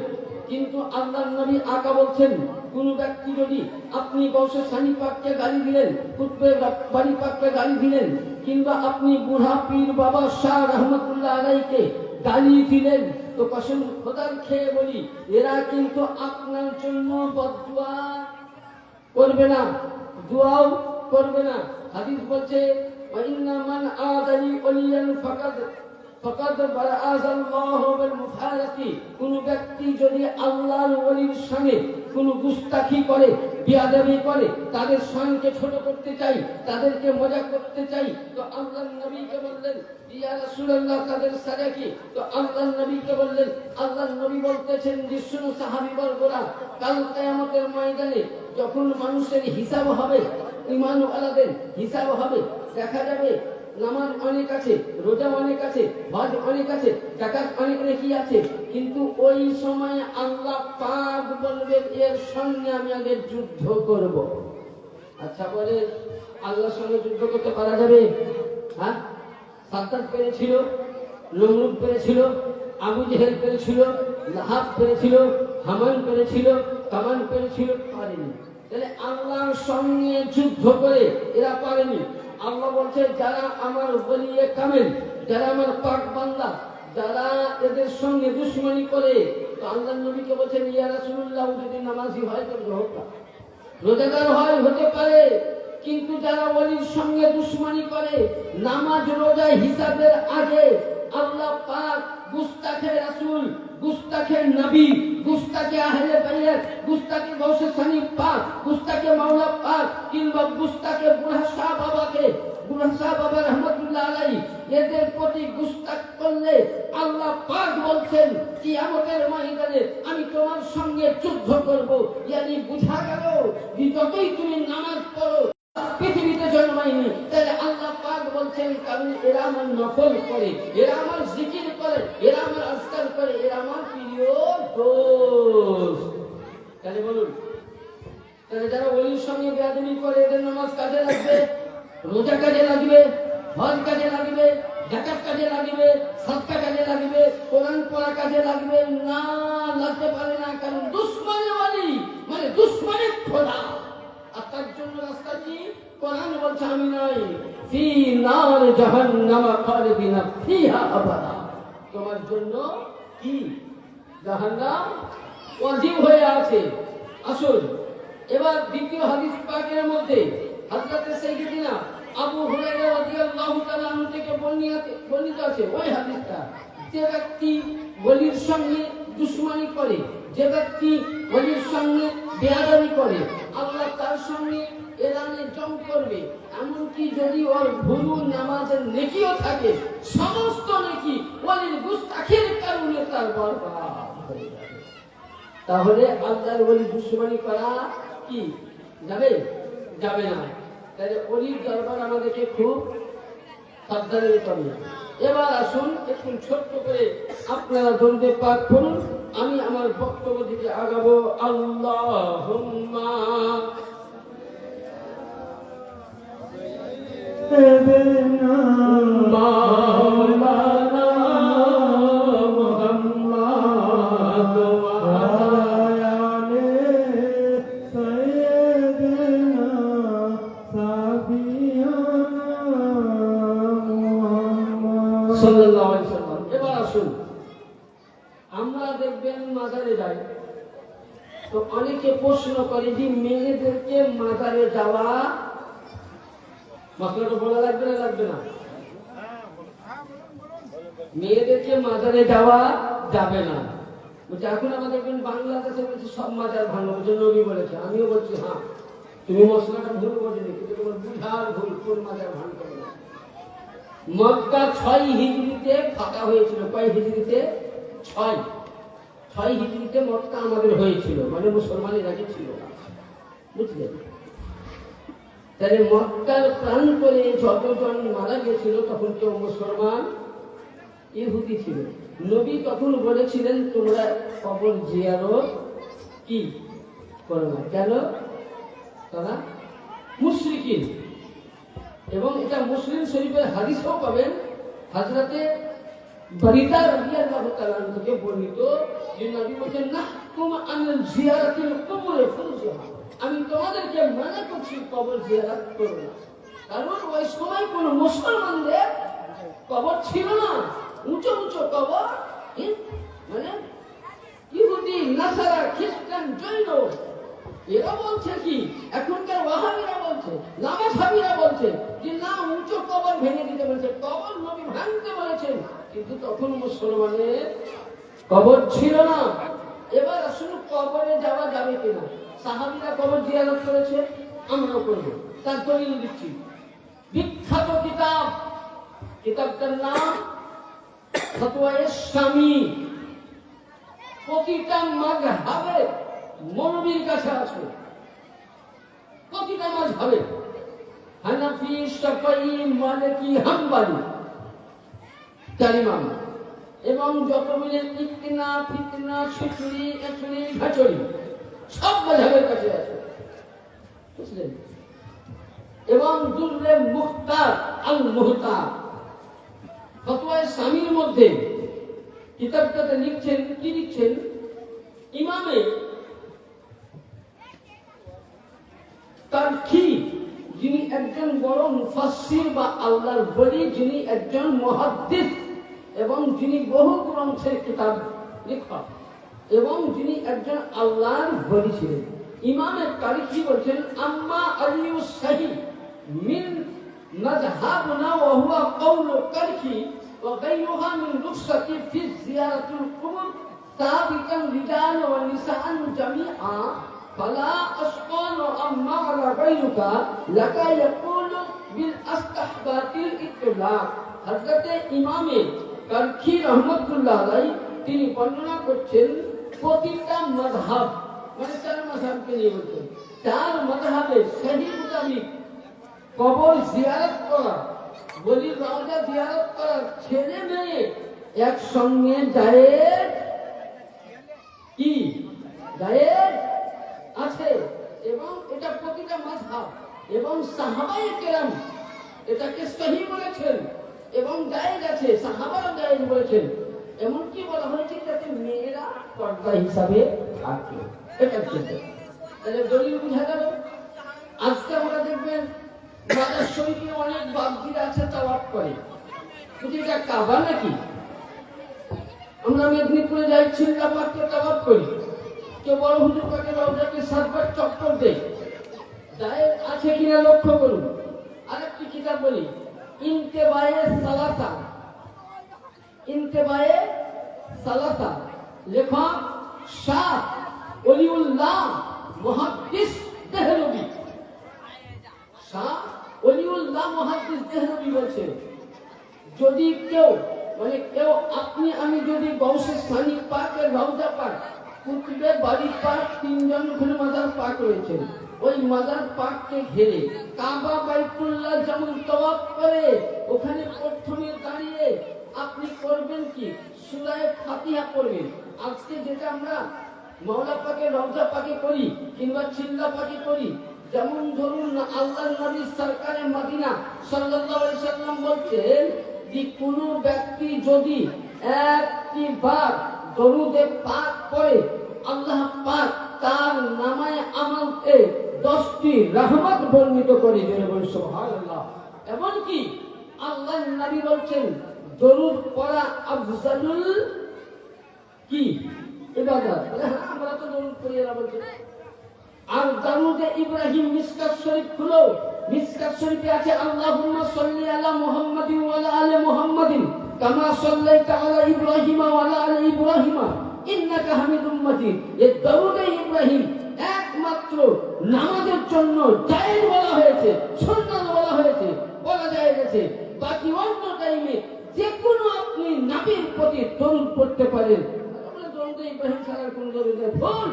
কিন্তু আল্লাহর নবী আকা বলছেন, কোন ব্যক্তি যদি আপনি গৌসে সানি পাককে গালি দিলেন, কুতুবে বাড়ি পাককে গালি দিলেন, কিংবা আপনি বুড়া পীর বাবা শাহ রহমতুল্লাহ আলাইকে গালি দিলেন, তো কসম খোদার খেয়ে বলি এরা কিন্তু আপনার জন্য বদদুয়া করবে না, দোয়াও করবে না। হাদিস বলছে ওয়াইন্না মান আদালি ওলিয়ান ফাকাদ বারাআযাল্লাহু বিল মুফারাকি। কোন ব্যক্তি যদি আল্লাহর ওলির সঙ্গে কোন গুস্তাখি করে, বিয়াদবি করে, তাদের শানকে ছোট করতে চাই, তাদেরকে মজা করতে চাই, তো আল্লাহর নবীকে বললেন ইয়া রাসূলুল্লাহ তাদের সাজা কি? তো আল্লাহর নবীকে বললেন, আল্লাহর নবী বলতেছেন যে শুনো সাহাবী বর্গরা, কাল কিয়ামতের ময়দানে যখন মানুষের হিসাব হবে, ঈমান ওয়ালাদের হিসাব হবে, দেখা যাবে নামাজ অনেক আছে, রোজা অনেক আছে, হজ অনেক আছে, যাকাত অনেক নেকি আছে, কিন্তু ওই সময় আল্লাহ পাক বলবেন এর সঙ্গে আমি আগে যুদ্ধ করব। আচ্ছা বলে আল্লাহর সঙ্গে যুদ্ধ করতে পারা যাবে? হ্যাঁ, সাদ্দাত পেরেছিল, নমরুদ পেরেছিল, আবু জেহেল পেরেছিল, লাহাব পেরেছিল, হামান পেরেছিল, কামান পেরেছিল, পারেনি। তাহলে আল্লাহর সঙ্গে যুদ্ধ করে এরা পারেনি। আল্লাহ বলছে যারা আমার ওলিয়ে কামেল, যারা আমার পাক বান্দা, যারা এদের সঙ্গে দুশমনি করে, তো আল্লাহর নবীকে বলছেন ইয়া রাসূলুল্লাহ যদি নামাজি হয় তো হোক, রোজাদার হয় হতে পারে, কিন্তু যারা ওলির সঙ্গে দুশমনি করে, নামাজ রোজা হিসাবের আগে আল্লাহ পাক গুস্তাখে রাসূল, গুস্তাখে নবী, গুস্তাখে আহলে বাইত, গুস্তাখে গৌসে সানি পাক, গুস্তাখে মাওলা পাক, কিংবা গুস্তাখে বুড়া শাহ বাবাকে, বুড়া শাহ বাবা রহমতুল্লাহ আলাইহি, এদের প্রতি গুস্তাখ করলে আল্লাহ পাক বলছেন কিয়ামতের ময়দানে আমি তোমার সঙ্গে যুদ্ধ করব। ইয়ানি বুঝা গেল যে যতই তুমি নামাজ পড়ো, পৃথিবীতে জন্মায়নি, তাহলে আল্লাহ পাক বলছেন কারণ এরা আমার নফল করে, এরা আমার জিকির করে, এরা আমার আজকার করে, এরা আমার প্রিয় দোস্ত। তাহলে বলুন, তাহলে যারা ওলির সঙ্গে বেয়াদবি করে এদের নামাজ কাজে লাগবে, রোজা কাজে লাগবে, হজ কাজে লাগবে, যাকাত কাজে লাগবে, সাদকা কাজে লাগবে, কোরআন পড়া কাজে লাগবে না? লাগতে পারে না, কারণ দুশমনে ওলি মানে দুশমনে খোদা। আর তার জন্য রাস্তা কি? কোরআন বলছে আমি নয় ফি নার জাহান্নাম খালিদিনা ফিহা আবাদা। তোমার জন্য কি জাহান্নাম ওয়াজিব হয়ে আছে। আসুন এবার দ্বিতীয় হাদিস পাকের মধ্যে হযরত সাইয়্যিদিনা আবু হুরায়রা রাদিয়াল্লাহু তাআলা আনহু থেকে বর্ণিত আছে ওই হাদিসটা, যে ব্যক্তি ওলির সঙ্গে দুশমনি করে, যে ব্যক্তি ওলির সঙ্গে বেয়াদবি করে, আল্লাহ তার সঙ্গে এলানে জং করবে। এমনকি যদি ওর ভুরু নামাজের নেকিও থাকে, সমস্ত নেকি ওলির গুস্তাখির কারণে তার বরবাদ হয়ে যাবে। তাহলে আল্লাহর ওলি দুশমনি করা কি যাবে? যাবে না। তাহলে ওলির দরবার আমাদেরকে খুব সাবধানে নিতে হবে। এবার আসুন একটু ছোট্ট করে আপনারা দরুদে পাক করুন, আমি আমার বক্তব্য দিকে আগাবো। আল্লাহুম্মা মাওলানা মুহাম্মদ ওয়া আলি সাইয়্যিদিনা সাবিয়ানা মুহাম্মদ সাল্লাল্লাহু আলাইহি ওয়াসাল্লাম। এবার আসুন আমরা দেখবেন মাজারে যাই, তো অনেকে প্রশ্ন করে যে মেয়েদেরকে মাজারে যাওয়া, মাত্রটা বলা লাগবে না লাগবে না? মেয়েদেরকে মাজারে যাওয়া যাবে না। এখন আমরা দেখবেন বাংলাদেশে বলছে সব মাজার ভাঙো, নবী বলেছে, আমিও বলছি হ্যাঁ তুমি মশলাটা ভুল বলে দেখি, তোমার বুঝার ভুল, কোন মাজার ভাঙতে হবে। মক্কা 6 হিজরিতে ফাঁকা হয়েছিল। কয় হিজরিতে? 6 হিজরিতে মক্কা আমাদের হয়েছিল, মানে মুসলমানের আগে ছিল না, বুঝলেন? তাহলে মক্কার প্রান্তরে যতজন মারা গেছিল তখন কেউ মুসলমান ইহুদি ছিল। নবী তখন বলেছিলেন তোমরা কবর জিয়ারত কি করো না, কেন? তারা মুশরিকিন। এবং এটা মুসলিম শরীফের হাদিসেও পাবেন, হযরতে বরিদা রাদিয়াল্লাহু তাআলা থেকে বর্ণিত যে নবী বলেন না তুম আনিল জিয়ারাতিল কুবুর ফুরুজহা, আমি তোমাদেরকে মানা করছি কবর জিয়ারত করো না। কারণ ওই সময় কোন মুসলমানদের কবর ছিল না, উঁচু উঁচু কবর। মানে ইহুদি, নাসারা, খ্রিস্টান, জৈন এরা বলছে কি, এখনকার ওয়াহাবিরা বলছে, লামাসাবিরা বলছে যে না, উঁচু কবর ভেঙে দিতে বলেছে, কবর নবী ভাঙতে বলেছেন। কিন্তু তখন মুসলমানের কবর ছিল না। এবার আসলে কবরে যাওয়া যাবে কিনা? সাহাবীরা কবর জিয়ারত করেছে, আমরাও করব। তার দলিল দিচ্ছি। বিখ্যাত কিতাবটার নাম ফতোয়ায়ে শামী। প্রতিটা মাযহাবে মৌলবীর কাছে আছে, প্রতিটা মাযহাবে, হানাফি, শাফিঈ, মালিকি, হাম্বলি, চার ইমাম, এবং যত মিলে ইকতিনা, ফিতনা, শিকরি, একরি, ঘাচরি সব মাযহাবের কাছে আছে, বুঝলেন? এবং দুররে মুখতার আল মুহতার ফতোয়ায়ে শামীর মধ্যে কিতাবটাতে লিখছেন, কি লিখছেন? ইমামে তারখি, যিনি একজন বড় মুফাসসির বা আল্লাহর ওলি, যিনি একজন মুহাদ্দিস এবং যিনি বহু গ্রন্থের কিতাব লেখক এবং যিনি একজন আল্লাহর ওলি ছিলেন, ইমামে তারখি বলছেন আম্মা আলিউস সাহি মিন মাযহাবনা ওয়া হুয়া কাউলু তারখি ওয়া গায়রুহা মিন রুখসাতি ফি জিয়ারাতিল কুবুর সাবিকান রিজাল ওয়া নিসাআন জামিআ ফালা আসকান আম্মা আলা গায়রুকা লাকা ইয়াকুলু বিল আস্তাহবাতিল ইত্তিলাক। হযরতে ইমামে তারখি রাহমাতুল্লাহ আলাইহি তিনি বর্ণনা করছেন প্রতিটা মাযহাব, মানে চার মাযহাবকে নিয়ে বলছেন, চার মাযহাবে সহিহ মুতাবিক কবর জিয়ারত করা, ওলির রওজা জিয়ারত করা, ছেলে মেয়ে একসঙ্গে জায়েজ কি জায়েজ আছে, এবং এটা প্রতিটা মাযহাব এবং সাহাবায়ে কেরাম এটাকে সহিহ বলেছেন এবং জায়েজ আছে, সাহাবারা জায়েজ বলেছেন। এমনকি বলা হয়েছে যাতে মেয়েরা পর্দা হিসাবে থাকে। এটা ঠিক, তাহলে দলিল বুঝা গেল। আজকে আমরা দেখবেন মাজার শরীফে অনেক বাগদিরা আছে, তাওয়াফ করে, কিন্তু এটা কাবা নাকি? আমরা মেদিনীপুরে যাই, চিল্লা পাককে তাওয়াফ করি, কেউ বড় হুজুর পাকের রওজাকে সাতবার চক্কর দেয়। জায়েজ আছে কিনা লক্ষ্য করুন। আরেকটি কিতাব বলি, ইন্তেবায়ে সালাসা, ইন্তেবায়ে সালাসা, লেখক শাহ ওলিউল্লাহ মুহাদ্দিস দেহলভী। শাহ ওলিউল্লাহ মুহাদ্দিস দেহলভী বলছেন, যদি কেউ আপনি আমি যদি গৌসে সানি পাকের রওজা পাক, কুতুবের বাড়ি পাক, তিনজন ওখানে মাজার পাক রয়েছেন, ওই মাজার পাককে ঘিরে কাবা বাইতুল্লাহ যেমন তাওয়াফ করে, ওখানে প্রথমে দাঁড়িয়ে আপনি করবেন কি, সূরা ফাতিহা পড়বেন। আজকে যেটা আমরা মাওলা পাকের রওজা পাকে করি কিংবা চিল্লা পাকে করি, যেমন ধরুন আল্লাহর নবী সরকারে মদিনা সাল্লাল্লাহু আলাইহি সাল্লাম বলছেন যে কোন ব্যক্তি যদি একটি বার দরুদে পাক পড়ে, আল্লাহ পাক তার নামায়ে আমলকে 10টি রহমত বর্ণিত করে দেবেন, সুবহানাল্লাহ। এমনকি আল্লাহর নবী বলছেন দরুদ পড়া আফজালুল কি ইবাদত। আমরা তো দরুদ পড়ি, এরা বলছে। আর দারুদে ইব্রাহিম মিসকাত শরীফ খুলো, মিসকাত শরীফে আছে আল্লাহুম্মা সাল্লি আলা মুহাম্মাদিন ওয়া আলা আলি মুহাম্মাদিন কামা সাল্লাইতা আলা ইব্রাহিম ওয়া আলা আলি ইব্রাহিম ইন্নাকা হামিদুম মাজিদ। এই দারুদে ইব্রাহিম একমাত্র নামাজের জন্য জায়েজ বলা হয়েছে, সুন্নাত বলা হয়েছে, বলা যায় গেছে। বাকি অন্য টাইমে যে কোনো আপনি নবীর প্রতি দরুদ পড়তে পারেন। আমরা দরুদে ইব্রাহিম ছাড়া কোনো দরুদ নেই, ভুল।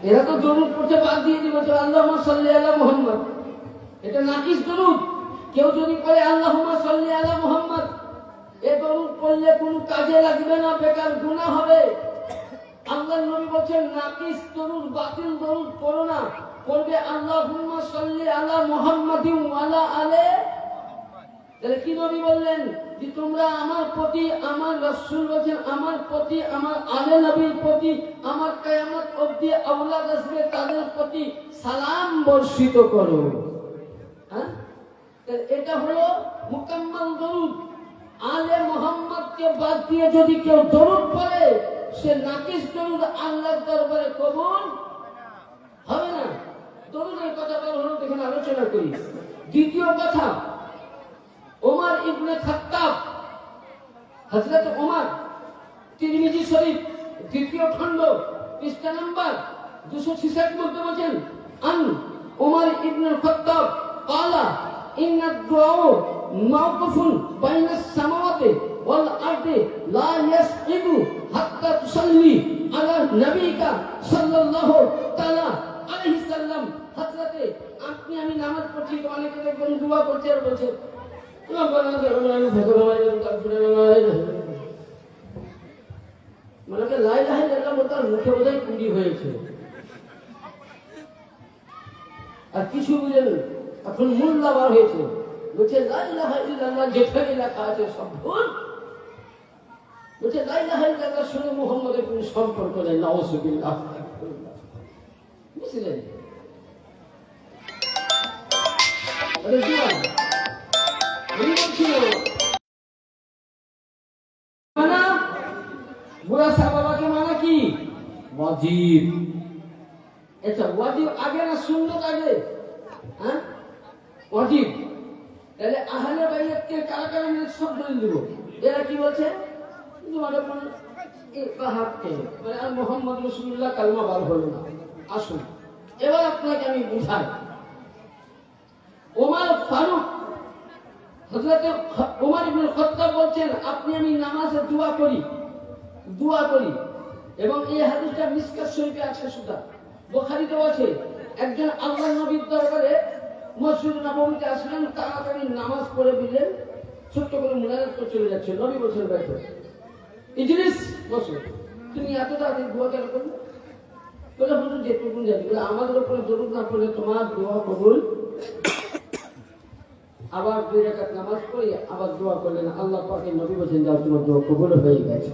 এরা তো দরুদ পড়তে বাদ দিয়ে দিয়েছে আল্লাহুম্মা সাল্লি আলা মুহাম্মদ, এটা নাকিস দরুদ। কেউ যদি বলে আল্লাহুম্মা সাল্লি আলা মুহাম্মদ, এই দরুদ পড়লে কোনো কাজে লাগবে না, বেকার গুনাহ হবে। আল্লাহর নবী বলেন নাকিস দরুদ, বাতিল দরুদ পড়ো না। পড়বে আল্লাহুম্মা সাল্লি আলা মুহাম্মাদিন ওয়া আলা আলে। তাহলে কি নবী বললেন যে তোমরা আমার প্রতি, আমার রাসূল বলেন আমার প্রতি, আমার আলে নবীর প্রতি, আমার কিয়ামত অবধি আওলাদ আসবে তাদের প্রতি সালাম বর্ষিত করো। হ্যাঁ, এটা হলো মুকাম্মাল দরুদ। আলে মুহাম্মদকে বাদ দিয়ে যদি কেউ দরুদ পড়ে সে নাকিস দরুদ আল্লাহর দরবারে কবুল হবে না। দরুদের কথা বলা হলো, এখানে আলোচনা করি। দ্বিতীয় কথা, ওমর ইবনে খাত্তাব, হযরত ওমর, তিরমিজি শরীফ দ্বিতীয় খণ্ড পৃষ্ঠা নাম্বার 266 মধ্যে বলেন, আন ওমর ইবনে খাত্তাব قال ان الدعاء موقوف بين السماوات والارض لا يسجد حتى تصلي على نبيك صلى الله تعالى عليه وسلم। হযরতে আপনি আমি নামাজ পড়ছি তো অনেকে দেখবেন দোয়া করছে আর বলছে মানে লা ইলাহা ইল্লাল্লাহ বলতে মুখে বোধহয় কুড়ি হয়েছে আর কিছু বুঝেন। এখন মোল্লা বার হয়েছে বলছে লা ইলাহা ইল্লাল্লাহ যেখানে লেখা আছে সব ভুল। বলছে লা ইলাহা ইল্লাল্লাহ শুনে মুহাম্মদের কোনো সম্পর্ক নেই। নাউযুবিল্লাহ। বুঝলেন? আরে জোয়ান আমি বলছি মানা বুড়া সাহাবাকে মানা কি ওয়াজিব। এটা ওয়াজিব আগে না সুন্নাত আগে? হ্যাঁ, ওয়াজিব। তাহলে আহলে বাইতকে কারা কারা মিলে সব দলিল দিব। এরা কি বলছে? মানে আর মুহাম্মদ রাসূলুল্লাহ কালমা বার হলো না। আসুন এবার আপনাকে আমি বুঝাই। ওমর ফারুক, হযরত ওমর ইবনে খাত্তাব বলছেন আপনি আমি নামাজে দোয়া করি এবং এই হাদিসটা মিশকাত শরীফে আছে, সুদা বুখারীতেও আছে। একজন আল্লাহর নবীর দরবারে মসজিদ নববীতে আসলেন, তাড়াতাড়ি নামাজ পড়ে দিলেন, ছোট্ট করে মুনাজাত করে চলে যাচ্ছে। নবী বলছেন বাইরে ইজলিস, বসো। তুমি এত তাড়াতাড়ি দোয়া কেন করলে? বলে হুজুর যেটুকু জানি, বলে আমাদের উপরে দরুদ না পড়লে তোমার দোয়া কবুল। আবার 2 রাকাত নামাজ পড়ে আবার দোয়া করলেন, আল্লাহ পাকের নবী বলেন যাও তোমার দোয়া কবুল হয়ে গেছে।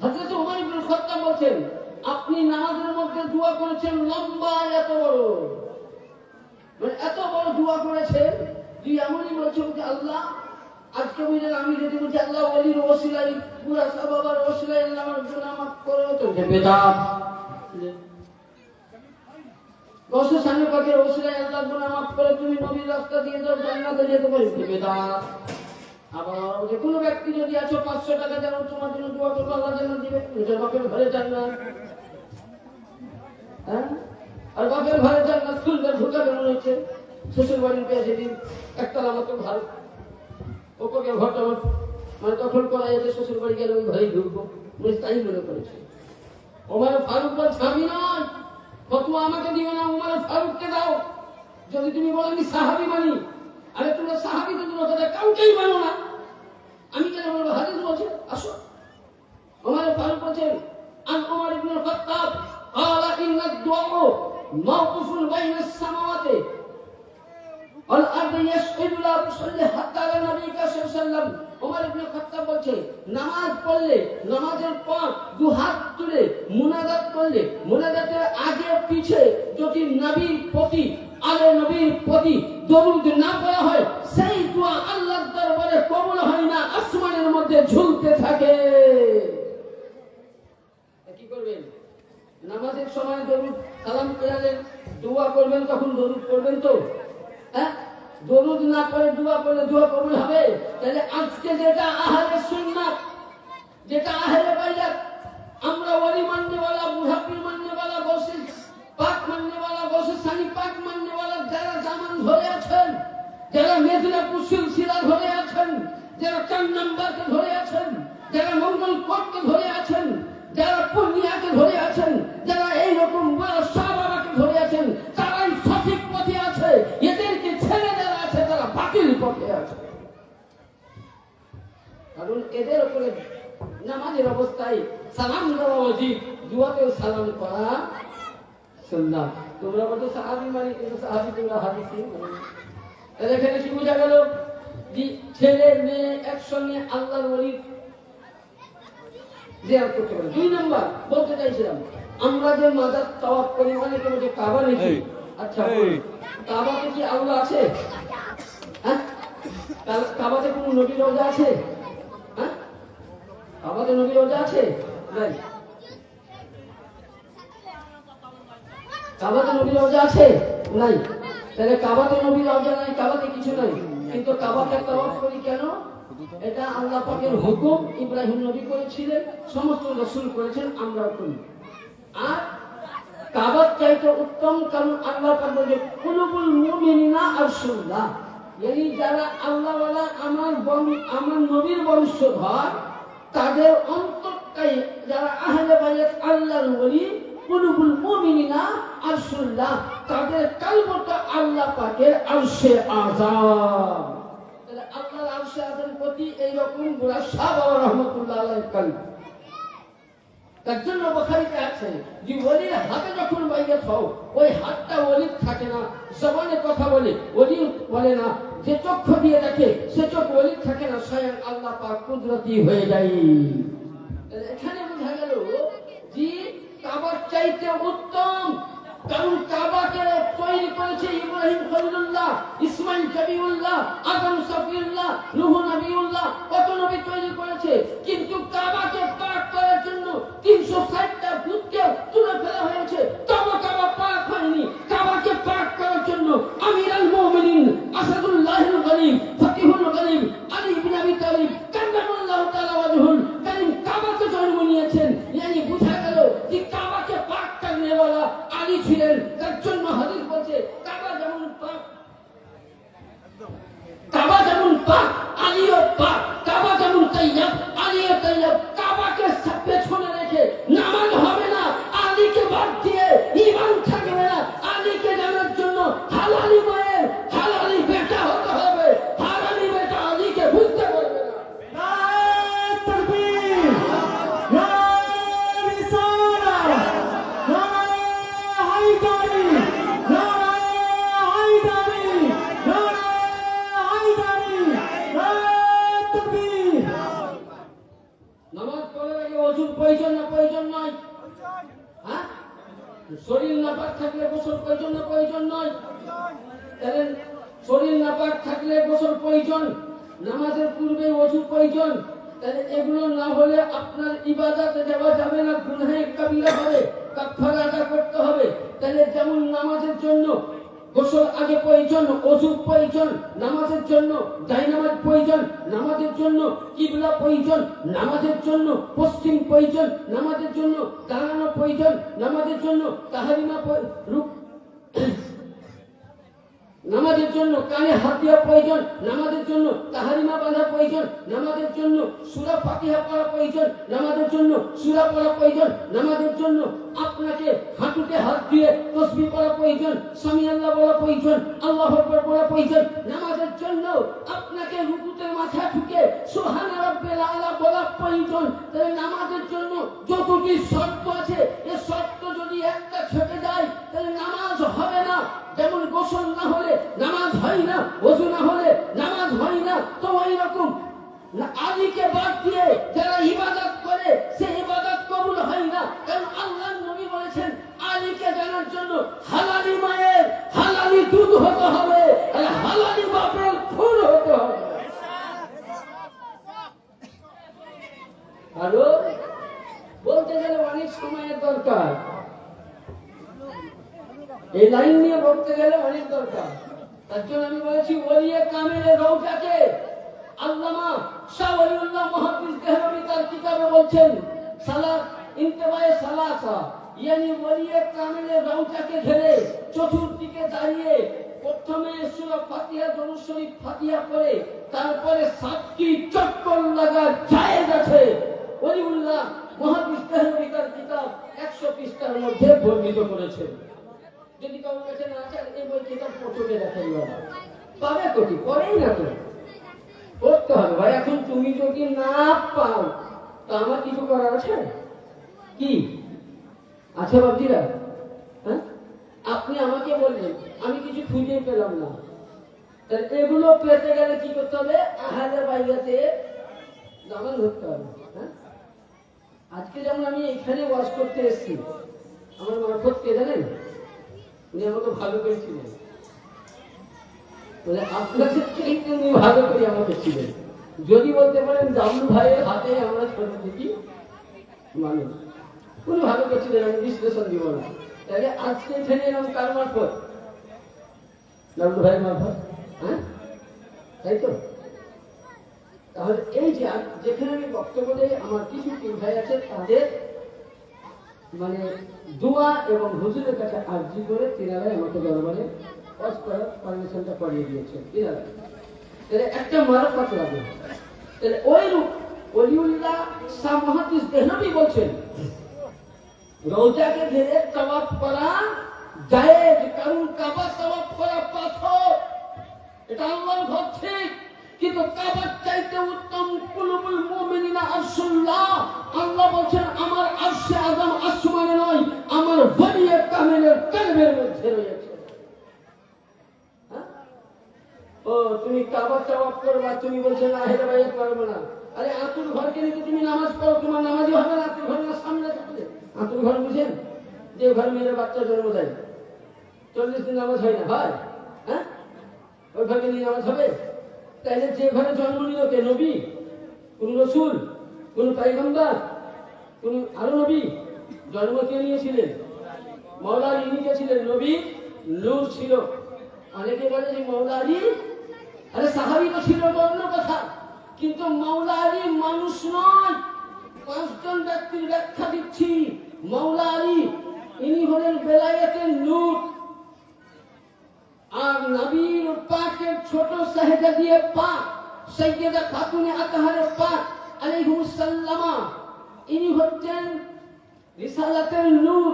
হযরত ওমর ইবনে খাত্তাব বলেন আপনি নামাজের মধ্যে দোয়া করেছেন লম্বা এত বড়, মানে এত বড় দোয়া করেছেন যে এমনই বলছেন যে আল্লাহ আজকে বুঝলেন আমি যদি বলছি আল্লাহ ওলির ওসিলাই পুরা সাহাবার ওসিলাই আমার গুনাহ মাফ করো তো বেদাত। গৌসে সামনে পাকের ওসিলাই আল্লাহ গুনাহ মাফ করে তুমি নবীর রাস্তা দিয়ে যাও জান্নাতে যেতে পারবে বেদাত। আবার যে কোনো ব্যক্তি যদি আছো 500 টাকা দেন তোমার জন্য দোয়া করবে আল্লাহ জান্নাত দিবে, নিজের বাপের ঘরে জান্নাত। হ্যাঁ, আর বাপের ঘরে জান্নাত খুলবে ঢুকাবে মনে হচ্ছে শ্বশুর বাড়ির পেয়ে সেদিন একতলা মতো ঘর ওপরে ঘরটা মানে দখল করা যেতে শ্বশুর বাড়ি গেলে ওই ঘরেই ঢুকবো তাই মনে করেছে। ওমর ফারুক বলছে আমি নয়, ফতোয়া আমাকে দিবে না, ওমর ফারুককে দাও। যদি তুমি বলো আমি সাহাবী মানি, আরে তোমরা সাহাবী তো দূর কথা কাউকেই মানো না, আমি কেন বলবো? হাদিস বলছে আসো। ওমর ফারুক বলছেন আন ওমর ইবনে খাত্তাব قال ان الدعاء موقوف بين السماوات والارض يشهد لا تصلي حتى على النبي صلى الله عليه وسلم। ওমর ইবনে খাত্তাব বলছে নামাজ পড়লে নামাজের পর দু হাত তুলে মুনাজাত করলে মুনাজাতের আগে পিছে যদি নবীর প্রতি আলে নবীর প্রতি দরুদ না পড়া হয় সেই দোয়া আল্লাহর দরবারে কবুল হয় না, আসমানের মধ্যে ঝুলতে থাকে। কি করবেন? নামাজের সময় দরুদ সালাম ফেরালেন, দোয়া করবেন, তখন দরুদ করবেন তো। হ্যাঁ, দরুদ না করে দোয়া করলে দোয়া কবুল হবে? তাহলে আজকে যেটা আহলে সুন্নাত, যেটা আহলে বাইত, আমরা ওলি মাননেওয়ালা, মুহাব্বির মাননেওয়ালা, গৌসে পাক মাননেওয়ালা, গৌসে সানি পাক মাননেওয়ালা যারা জামান ধরে আছেন, যারা মেদিনীপুর সিলসিলা ধরে আছেন, যারা 4 নম্বরকে ধরে আছেন, যারা মঙ্গল কোটকে ধরে আছেন, যারা পূর্ণিয়াকে ধরে আছেন, যারা এইরকম বড় সাহাবাকে ধরে আছেন, তারাই সঠিক পথে আছে। এদেরকে ছেড়ে যারা আছে তারা বাতিল পথে আছে। কারণ এদের উপরে নামাজের অবস্থায় সালাম দেওয়া উচিত, দুয়াতেও সালাম করা সুন্নাত। তোমরা বলতো সাহাবী মানে, কিন্তু সাহাবী তোমরা হাদিসই মানে। তাহলে এখানে কি বোঝা গেল যে ছেলে মেয়ে একসঙ্গে আল্লাহর ওলির জিয়ারত করতে পারে। 2 নাম্বার বলতে চাইছিলাম, আমরা যে মাজার তাওয়াফ করি, অনেকে বলে কাবা নাকি। আচ্ছা, কাবাতে কি আল্লাহ আছে? হ্যাঁ, কাবাতে কোনো নবী রওজা আছে? হ্যাঁ, কাবাতে নবী রওজা আছে? নাই। কাবাতে নবী রওজা আছে? নাই। তাহলে কাবাতে নবী রওজা নাই, কাবাতে কিছু নাই, কিন্তু কাবাতে তাওয়াফ করি কেন? এটা আল্লাহ পাকের হুকুম, ইব্রাহিম নবী করেছিলেন, সমস্ত রাসূল করেছেন, আমরাও করি। আর কাবার চাইতে উত্তম, কারণ আল্লাহ পাক বলে কুলুবুল মুমিনিনা আরশুল্লাহ, yani যারা আল্লাহ ওয়ালা আমার নবীর বংশধর, তাদের অন্তরটাই, যারা আহলে বাইত আল্লাহর ওলি, কুলুবুল মুমিনিনা আরশুল্লাহ, তাদের কলবটা আল্লাহ পাকের আরশে আযম। তাহলে আল্লাহর আরশে আযমের প্রতি এইরকম গোরা শাহ বাবা রহমাতুল্লাহ আলাইহির কলব। তার জন্য বুখারীতে আছে যে ওলির হাতে যখন বাইয়াত হও, ওই হাতটা ওলির থাকে না, জবানে কথা বলে, ওলি বলে না, যে চক্ষু দিয়ে দেখে সে চোখ ওলির থাকে না, স্বয়ং আল্লাহ পাক কুদরতি হয়ে যায়। এখানে বোঝা গেল যে কাবার চাইতে উত্তম, কারণ কাবাকে তৈরি করেছে ইব্রাহিম খলিলুল্লাহ, ইসমাইল কবিউল্লাহ, আদম সফিউল্লাহ, নূহ নবিউল্লাহ, কত নবী তৈরি করেছে, কিন্তু কাবাকে পাক করার জন্য 360টা ভূতকে তুলে ফেলা হয়েছে, তবে কাবা পাক হয়নি। কাবাকে পাক করার জন্য আমিরুল মুমিনিন আসাদুল্লাহিল গলিব, ফতিহুল গলিব আলী ইবনে আবি তালিব কাল্লামাল্লাহু তাআলা ওয়াজহুল কারীম কাবাকে জন্ম নিয়েছেন। yani বুঝা গেল যে কাবাকে পাক করনে वाला আলী ছিলেন। তার জন্য হাদিস বলছে কাবা যেমন পাক, কাবা যেমন পাক, আলীও পাক। কাবা যেমন তাইয়্যিব, আলীও তাইয়্যিব। কাবাকে পেছনে রেখে নামাজ হবে না, আলীকে বাদ দিয়ে ঈমান থাকবে না। আলীকে জানার জন্য হালালি মায়ের হালালি বেটা হতে হবে, হালালি বেটা আলীকে বুঝতে পারবে না। নারায়ে তাকবীর, নারায়ে রিসালাত, নারায়ে হায়দারি, নারায়ে হায়দারি, নারায়ে হায়দারি, নারায়ে তাকবীর। নামাজ পড়ার আগে ওযুর প্রয়োজন না প্রয়োজন নয়? হ্যাঁ, শরীর নাপাক থাকলে গোসল প্রয়োজন না প্রয়োজন নয়? তাহলে শরীর নাপাক থাকলে গোসল প্রয়োজন, নামাজের পূর্বে ওযু প্রয়োজন। তাহলে এগুলো না হলে আপনার ইবাদতে যাওয়া যাবে না, গুনাহে কবিরা হবে, কাফারা আদা করতে হবে। তাহলে যেমন নামাজের জন্য গোসল আগে প্রয়োজন, ওযু প্রয়োজন, নামাজের জন্য জায়নামাজ প্রয়োজন, নামাজের জন্য কিবলা প্রয়োজন, নামাজের জন্য পশ্চিম প্রয়োজন, নামাজের জন্য দাঁড়ানো প্রয়োজন, নামাজের জন্য তাহরিমা নামাজের জন্য কানে হাত দেওয়া প্রয়োজন, নামাজের জন্য তাহারিমা বাঁধা প্রয়োজন, নামাজের জন্য সূরা ফাতিহা পড়া প্রয়োজন, নামাজের জন্য সূরা পড়া প্রয়োজন, নামাজের জন্য আপনাকে হাঁটুতে হাত দিয়ে তাসবিহ পড়া প্রয়োজন, সামি আল্লাহ বলা প্রয়োজন, আল্লাহু আকবার বলা প্রয়োজন। নামাজের জন্য আপনাকে রুকুতে মাথা ঠুকে সুবহানা রাব্বিল আলা বলা প্রয়োজন। তাই নামাজের জন্য যতটি শর্ত আছে, এই শর্ত যদি একটা ছুটে যায় তাহলে নামাজ হবে না। যেমন গোসল না হলে নামাজ হয় না, ওযু না হলে নামাজ হয় না, তো ওই রকম আলীকে বাদ দিয়ে যারা ইবাদত করে সে ইবাদত কবুল হয় না। কারণ আল্লাহর নবী বলেছেন আলীকে জানার জন্য হালালি মায়ের হালালি দুধ হতে হবে, আর হালালি বাপের ফুল হতে হবে। আরো বলতে গেলে অনেক সময়ের দরকার, এই লাইন নিয়ে বলতে গেলে অনেক দরকার। তার জন্য আমি বলেছি ওলিয়ে কামিলের রওজাকে আল্লামা শাহ ওলিউল্লাহ মুহাদ্দিস দেহলভী তার কিতাবে বলছেন সালাত ইন্তেবায়ে সালাসা, yani ওলিয়ে কামিলের রওজাকে ঘিরে চতুর্দিকে দাঁড়িয়ে প্রথমে সূরা ফাতিহা দরুদ শরীফ ফাতিহা পড়ে তারপরে 7টি চক্কর লাগা জায়েজ আছে। ওলিউল্লাহ মুহাদ্দিস দেহলভী তার কিতাব 100 পৃষ্ঠার মধ্যে বর্ণিত করেছেন। যদি কারো কাছে না চান এই বই কিতাব পড়তে দেখাই বাবা পাবে কোটি পড়েই না তো পড়তে হবে ভাই। এখন তুমি যদি না পাও তো আমার কিছু করার আছে কি আছে বাবজিরা? হ্যাঁ আপনি আমাকে বললেন, আমি কিছু খুঁজে পেলাম না। তাহলে এগুলো পেতে গেলে কি করতে হবে? আহারে বাইরেতে দামান ধরতে হবে। হ্যাঁ, আজকে যেমন আমি এখানে ওয়াজ করতে এসেছি, আমার মারফত কে জানেন? উনি আমাকে ভালো করে ছিলেন, বলে আপনাদের চাইতে উনি ভালো করে আমাকে ছিলেন। যদি বলতে পারেন জামরু ভাইয়ের হাতে আমরা ছোট থেকে মানুষ, উনি ভালো করছিলেন, আমি বিশ্লেষণ দিব না। তাহলে আজকে এখানে এরকম কার মারফত? জামরু ভাইয়ের মারফত। হ্যাঁ, তাই তো? তাহলে এই যে যেখানে আমি বক্তব্য দেই, আমার কিছু ভাই আছে, তাদের মানে দোয়া এবং হুজুরের কাছে আর্জি করে তিনারাই আমাকে দরবারে ওয়াজ করার পারমিশনটা করিয়ে দিয়েছে। তিনারা তাহলে একটা মারফত লাগে। তাহলে ওই রূপ ওলিউল্লাহ শাহ মুহাদ্দিস দেহলভী বলছেন, রওজাকে ঘিরে তাওয়াফ করা জায়েজ, কারণ কাবা তাওয়াফ করা পাথর, এটা আল্লাহর ঘর ঠিক, কিন্তু কাবার চাইতে উত্তম কুলুবুল মুমিনিনা আরশুল্লাহ। আল্লাহ বলেন আমার আরশে আযম আসমানে নয়, আমার ওলিয়ে কামেলের কলবের মধ্যে রয়েছে। ও তুমি কাবা তাওয়াফ করবা, তুমি বলছো না হেরে বাইরে করবে না। আরে আতুর ঘরকে নিয়ে তুমি নামাজ পড়ো, তোমার নামাজই হবে না। আতুর ঘরের সামনে থাকলে আতুর ঘর বুঝেন, যে ঘর মেয়ের বাচ্চা জন্ম দেয় 40 দিন নামাজ হয় না, হয়? হ্যাঁ, ওই ঘরকে নিয়ে নামাজ হবে? তাইলে যে ঘরে জন্ম নিল কে? নবী, কোন রসুল, কোন পয়গম্বর, কোন আরো নবী জন্ম কে নিয়েছিলেন? মাওলা আলী নিজে ছিলেন নবী, নূর ছিল। অনেকে বলে যে মাওলা আলী, আরে সাহাবী তো ছিল অন্য কথা, কিন্তু মাওলা আলী মানুষ নয়। 5 জন ব্যক্তির ব্যাখ্যা দিচ্ছি। মাওলা আলী ইনি হলেন বেলায়েতের নূর, আর নবীর পাকের ছোট শাহজাদিয়ে পাক সাইয়্যিদা খাতুনে আতহারে পাক আলাইহিস সালামা, ইনি হচ্ছেন রিসালাতের নূর,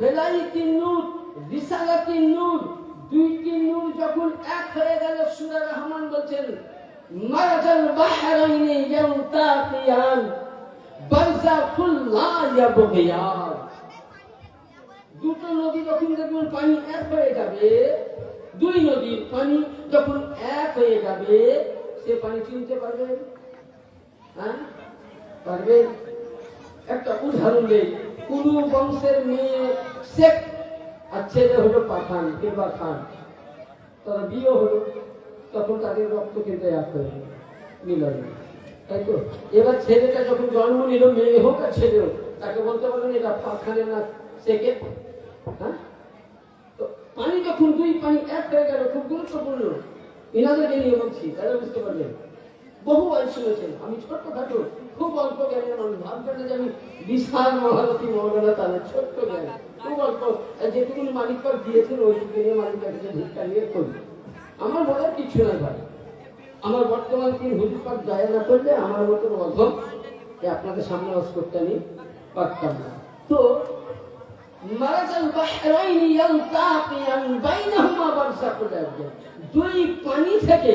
বেলায়েতের নূর, রিসালাতের নূর। দুইটি নূর যখন এক হয়ে গেল, সূরা রহমান বলছেন মারাজাল বাহরাইনি ইয়ালতাকিয়ান বারযাখুল লা ইয়াবগিয়ান। দুটো নদী যখন দেখবেন পানি এক হয়ে যাবে, দুই নদীর পানি যখন এক হয়ে যাবে, সে পানি চিনতে পারবে? হ্যাঁ, পারবে? একটা উদাহরণ দেই। কোন বংশের মেয়ে শেখ আর ছেলে হলো পাঠান কিংবা খান, তারা বিয়ে হলো, তখন তাদের রক্ত কিন্তু এক হয়ে মিলন, তাই তো? এবার ছেলেটা যখন জন্ম নিল, মেয়ে হোক আর ছেলে হোক, তাকে বলতে পারবেন এটা খানের না শেখের? হ্যাঁ, তো পানি যখন দুই পানি এক হয়ে গেল, খুব গুরুত্বপূর্ণ। এনাদেরকে নিয়ে বলছি, তারা বুঝতে পারবেন। বহু আয় শুনেছেন, আমি ছোট্ট খাটো খুব অল্প জ্ঞানের মানুষ, ভাববেন যে আমি বিশাল মহারথী মৌলানা, তাদের ছোট্ট জ্ঞান, খুব অল্প। যেটুকু মালিকপাক দিয়েছেন ওইটুকু নিয়ে মালিকের কাছে ভিক্ষা নিয়ে করি। আমার বলার কিছু না ভাই, আমার বর্তমান তিন হুজুর পাক দয়া না করলে আমার মতন অধম আপনাদের সামনে ওয়াজ করতে আমি পারতাম না। তো মারাজাল বাহরাইনি ইয়ালতাকিয়ান বাইনাহুমা বারযাখুল লা ইয়াবগিয়ান, দুই পানি থেকে,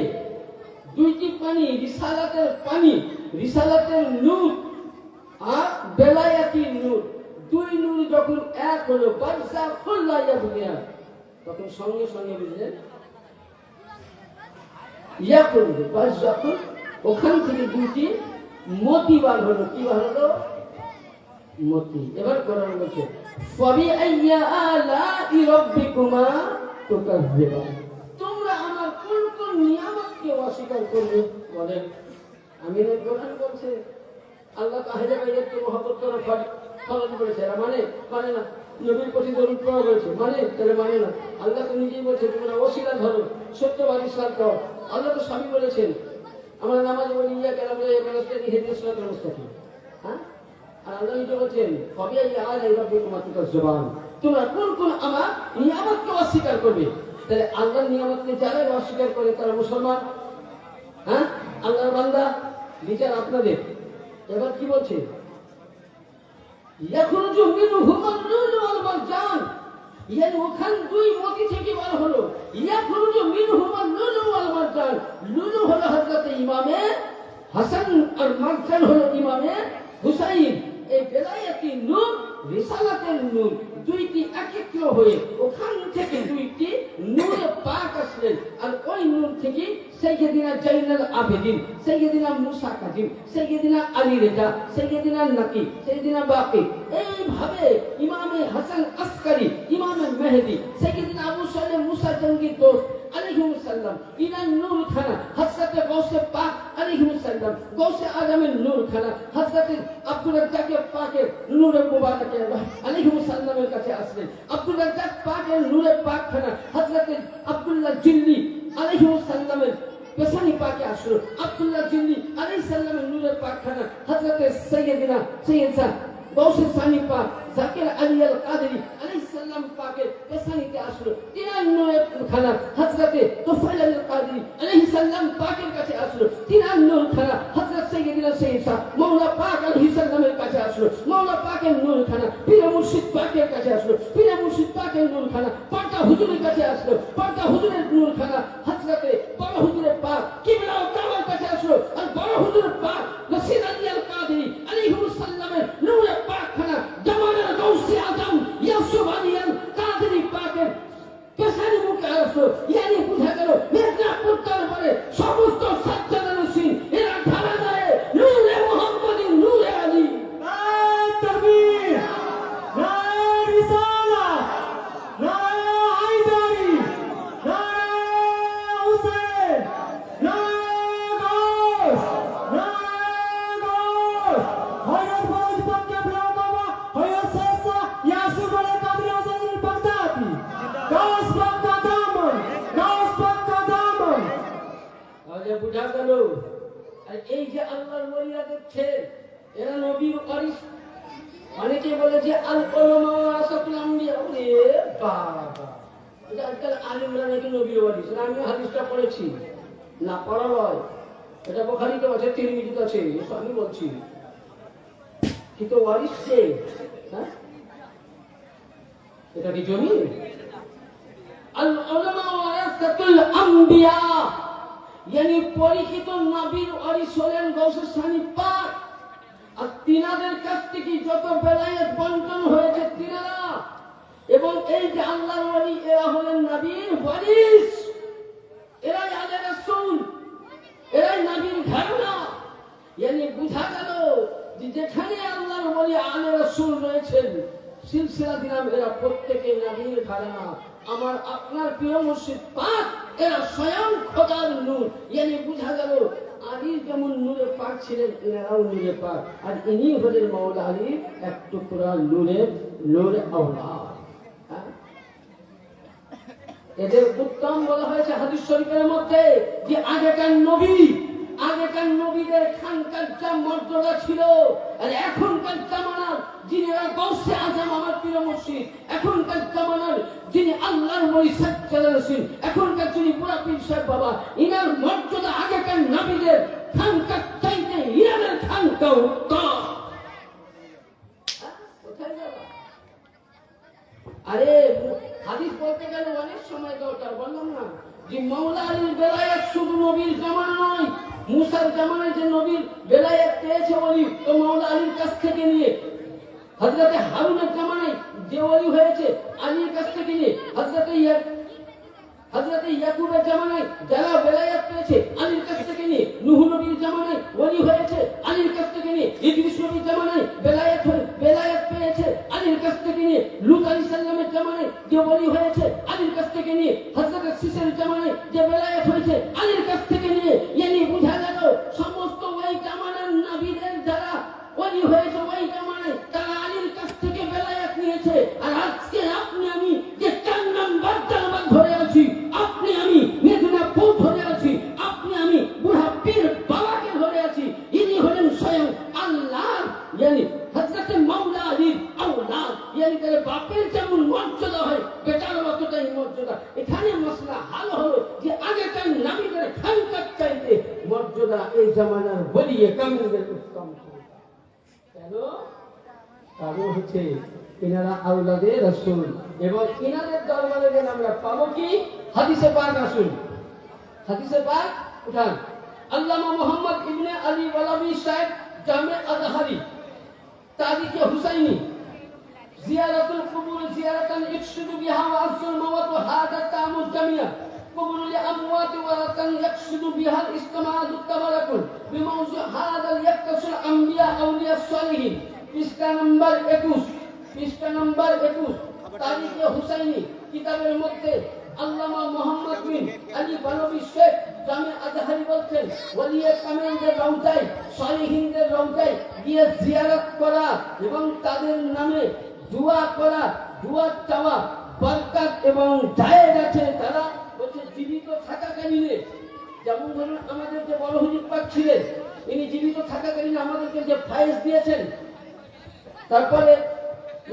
দুইটি পানি, রিসালাতের পানি, রিসালাতের নূর আর বেলায়েতের নূর, দুই নূর যখন এক হলো, বারযাখুল লা ইয়াবগিয়ান, তখন সঙ্গে সঙ্গে বুঝলেন ইয়া করবে বারযাখুল, ওখান থেকে দুইটি মতি বার হলো। কি বার হলো? মতি। এবার কোরআন বলছে ফাবিআইয়ি আলা'i রাব্বিকুমা তুকাজ্জিবান, তোমরা আমার কোন কোন নিয়ামতকে অস্বীকার করবে? বলেন। আমিনের কোরআন বলছে আল্লাহ তাহলে বাইরেকে মহব্বত করা ফরজ করেছে, এরা মানে না। নবীর প্রতি দরুদ পড়া হয়েছে, তাহলে মানে না। আল্লাহ তো নিজেই বলছে তোমরা ওসিলা ধরো, সত্যবাদী সাথ দাও। আল্লাহ তো স্বামী বলেছেন আমরা নামাজ বলি ইয়া কেরাম ইহদিনাস সিরাতাল মুস্তাকিম। হ্যাঁ, আর আল্লাহ নিজে বলছেন ফাবিআইয়ি আলা'i রাব্বিকুমা তুকাজ্জিবান, তোমরা কোন কোন আমার নিয়ামতকে অস্বীকার করবে? তাহলে আল্লাহর নিয়ামতকে যারা অস্বীকার করে তারা মুসলমান। হ্যাঁ, আল্লাহর বান্দা। বিচার আপনাদের। এবার কি বলছে? ইয়াখরুজু মিনহুমাল লুলু ওয়াল মারজান, ইয়ানি ওখান দুই মতি থেকে বার হলো। ইয়াখরুজু মিনহুমাল লুলু ওয়াল মারজান, লুলু হলো হযরত ইমামে হাসান আর মারজান হলো ইমামে হুসাইন। এই বেলায়েতি নূর রিসালাতের নূর দুইটি একত্র হয়ে ওখান থেকে দুইটি নূরে পাক আসলেন আর ওই নূর থেকে সাইয়্যিদিনা জাইনুল আবেদিন সাইয়্যিদিনা মুসা কাজিম সাইয়্যিদিনা আলী রেজা সাইয়্যিদিনা নাকি সাইয়্যিদিনা বাকি এইভাবে ইমামে হাসান আসকারি ইমামে মেহেদী সাইয়্যিদিনা আবু সালেহ মুসা জঙ্গি দোস্ত আলাইহিস সালাম ইনার নূর খানা হযরত গৌসে পাক আলাইহিস সালাম গৌসে আজমের নূর খানা হযরত আব্দুল রাজ্জাক পাকের নূরে মুবারক আলাইহিস সালামের কাছে আসলেন আব্দুল রাজ্জাক পাকের নূরে পাক খানা হযরত আব্দুল্লাহ জিল্লি আলাইহিস সালামের পেছানি পাকে আসলো আব্দুল্লাহ জিল্লি আলাইহিস সালামের নূরে পাক খানা হযরত সাইয়্যিদিনা সাইয়্যিদা গৌসে সানি পাক জাকির আলী আল কাদেরী আলাইহিস সালাম পাকের পেছানিতে আসলো তিনার নূরে খানা হযরত তুফাইল আল কাদেরী আলাইহিস সালাম পাকের কাছে আসলো তিনার নূর খানা হযরত সাইয়্যিদিনা সাইয়্যিদা মাওলা পাক আলাইহিস সালামের কাছে আসলো মাওলা পাকের নূর খানা পীর মুর্শিদ পাকের কাছে আসলো পীর মুর্শিদ পাকের নূর খানা পাকা হুজুরের কাছে আসলো পাকা হুজুরের নূর খানা হযরত বড় হুজুরের পাক কিবলা ও কাবার কাছে আসলো আর বড় হুজুরের পাক রশিদ আলী আল কাদেরী আলাইহিস সালামের নূরে পাক খানা জামানের গৌসে আজম ইয়াসুফ আলী আল কাদেরী পাকের পেছানি মুখে আসলো ইয়ানি বুঝা গেল মির্জাপুর দরবারে সমস্ত সাজ্জাদ রশিদ এরা ঢালা দেয় নূরে মুহাম্মদী নূরে আলী নারায়ে তাকবীর, নারায়ে রিসালাত, নারায়ে হায়দারি, নারায়ে হুসেন, নারায়ে গাউস, নারায়ে গাউস। হযরত ফৌজ পাকে ব্লাগাবা হযরত সাইয়্যিদ ইয়াসুফ আলী কাদরি আজাদ বাগদাদি গাউস পাক কা দামন, গাউস পাক কা দামন। তাহলে বুঝা গেল আর এই যে আল্লাহর ওলিরা দেখছে এরা নবীর ওয়ারিস অনেকে বলে যে আল উলামা ওয়ারাসাতুল আম্বিয়া ওরে বাবা এটা আজকাল আলিমরা নাকি নবীর ওয়ারিস আমি হাদিসটা পড়েছি না পড়া নয় এটা বুখারীতে আছে তিরমিজিতে আছে এসব আমি বলছি কিন্তু ওয়ারিস কে হ্যাঁ এটা কি জমি আল উলামা ওয়ারাসাতুল আম্বিয়া यानी পরিচিত নবীর ওয়ারিস হলেন গৌসে সানি পাক আর তিনাদের কাছ থেকে যত বেলায়েত বন্টন হয়েছে তিনারা এবং এই যে আল্লাহর ওলি এরা হলেন নবীর ওয়ারিস এরাই আলে রাসূল এরাই নবীর ঘরানা यानी বুঝা গেল যে যেখানে আল্লাহর ওলি আলে রাসূল রয়েছেন সিলসিলা দিলাম এরা প্রত্যেকে নবীর ঘরানা আমার আপনার প্রিয় মুর্শিদ পাক এরা স্বয়ং খোদার নূর यानी বুঝা গেল আলীর যেমন নূরে পাক ছিলেন এরাও নূরে পাক আর ইনি হলেন মাওলা আলী এক টুকরা নূরে আওলাদ এদের উত্তম বলা হয়েছে হাদিস শরীফের মধ্যে যে আগেকার নবীদের খানকার যা মর্যাদা ছিল আর এখনকার জামানার যিনি গৌসে আজম আমার প্রিয় মুর্শিদ এখনকার জামানার যিনি আল্লাহর ওলি সাজ্জাদ রসুল এখনকার যিনি বুড়া পীর সাহেব বাবা ইনার মর্যাদা আগেকার নবীদের খানকার চাইতে ইনাদের খানকা উত্তম কোথায় যাবা আরে হাদিস বলতে গেলে অনেক সময় দরকার বললাম না যে মাওলা আলীর বেলায়েত শুধু নবীর জামানা নয় মুসার জামানায় যে নবীর বেলায়েত পেয়েছে ওলি তো মাওলা আলীর কাছ থেকে নিয়ে হযরত হারুনের জামানায় যে ওলি হয়েছে আলীর কাছ থেকে নিয়ে হযরত ইয়াকুবের জামানায় যারা বেলায়েত পেয়েছে আলীর কাছ থেকে নিয়ে নূহ নবীর জামানায় ওলি হয়েছে আলীর কাছ থেকে নিয়ে ইদ্রিস নবীর জামানায় বেলায়েত পেয়েছে আলীর কাছ থেকে নিয়ে লূত আলাইহিস সালামের জামানায় যে ওলি হয়েছে আলীর কাছ থেকে নিয়ে হযরত সিসের জামানায় যে বেলায়েত হয়েছে আলীর কাছ থেকে নিয়ে यानी বুঝা গেল সমস্ত ওই জামানার নবীদের যারা ওলি হয়েছে ওই জামানায় তারা আলীর কাছ থেকে বেলায়েত নিয়েছে আর আজকে আপনি আমি যে 4 নম্বর জামাত ধরে আছি আপনি আমি মেদিনীপুর ধরে আছি আপনি আমি বুড়া পীর বাবাকে ধরে আছি ইনি হলেন স্বয়ং আল্লাহ यानी হযরত মাওলা আলীর আওলাদ यानी তার বাপের যেমন মর্যাদা হয় বেটার মতটাই মর্যাদা এখানে মসলা হাল হলো যে আগেকার নবীদের খানকার চাইতে মর্যাদা এই জামানার বলিয়ে কামিলদের উত্তম কেন কারণ হচ্ছে ইনারা আওলাদে রাসূল এবং ইনাদের দরবারে গেলে আমরা পাবো কি হাদিসে পাক আসুন হাদিসে পাক উঠান আল্লামা মুহাম্মদ ইবনে আলী ওয়ালাবি সাহেব জামে আজহারি তারিখে হুসাইনি জিয়ারাতুল কুবুর জিয়ারাতান ইকসুদু বিহা ওয়া আফজুল মাওয়াত ওয়া হাদা তামুল জামিয়া কুবুরুল আমওয়াত ওয়া রাতান ইকসুদু বিহা ইসতিমাদুত তাবারাকুল বিমাউযু হাদা ইয়াকতাসুল আম্বিয়া আউলিয়া সালিহিন পৃষ্ঠা নম্বর 21 তারিখে হুসাইনি কিতাবের মধ্যে আল্লামা মোহাম্মদ বিন আলী বানবী শেখ জামে আজহারি বলছেন ওলিয়ে কামেলদের রওজায় সালিহিনদের রওজায় গিয়ে জিয়ারত করা এবং তাদের নামে দোয়া করা, দোয়া চাওয়া, বরকত এবং জায়েজ আছে। তারা বলছে জীবিত থাকাকালীনে, যেমন ধরুন আমাদের যে বড় হুজুর পাক ছিলেন, ইনি জীবিত থাকাকালীন আমাদেরকে যে ফায়েজ দিয়েছেন, তারপরে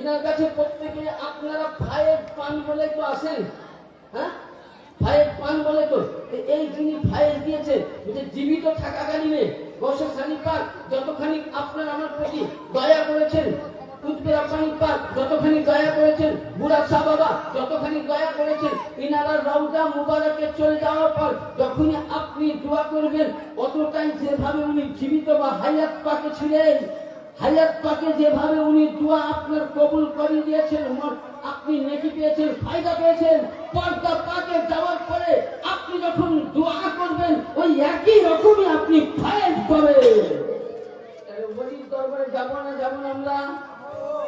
ইনার কাছে প্রত্যেকে আপনারা ফায়েজ পান বলে তো আসেন, হ্যাঁ ফায়েজ পান বলে তো এই যিনি ফায়েজ দিয়েছেন যে জীবিত থাকাকালীনে গৌসে সানি পাক যতখানি আপনার আমার প্রতি দয়া করেছেন, কুতুবে রাব্বানী পাক যতখানি দয়া করেছেন, বুড়া শাহ বাবা যতখানি দয়া করেছেন, ইনারা রওজা মুবারকে চলে যাওয়ার পর যখনই আপনি দোয়া করবেন অতটাই যেভাবে উনি জীবিত বা হায়াত পাকে ছিলেন, হায়াত পাকে যেভাবে উনি দোয়া আপনার কবুল করে দিয়েছেন, আপনি নেকি পেয়েছেন, ফায়দা পেয়েছেন। পর্দা পাকে যাওয়ার পরে আপনি যখন দোয়া করবেন ওই একই রকমই আপনি ফায়েজ পাবেন। ওলির দরবারে যাবো না আমরা?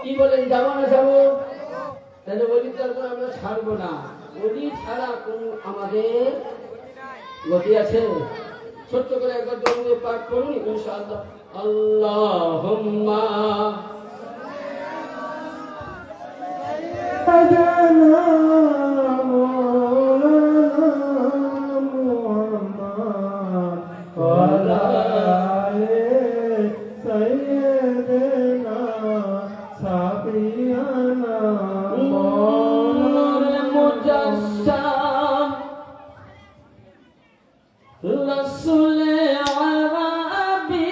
কি বলেন, যাবো না যাবো? তাহলে ওলির দরবারে আমরা ছাড়বো না। ওলি ছাড়া কোন আমাদের গতি আছে? ছোট্ট করে একবার দরুদ পাঠ করুন ইনশাআল্লাহ। আল্লাহুম্মা সাইয়্যিদানা মাওলানা মুহাম্মদ ওয়া আলা আলি সাইয়্যিদিনা সাফিয়ানা নূরে মুজাসসাম রাসূলে আরাবী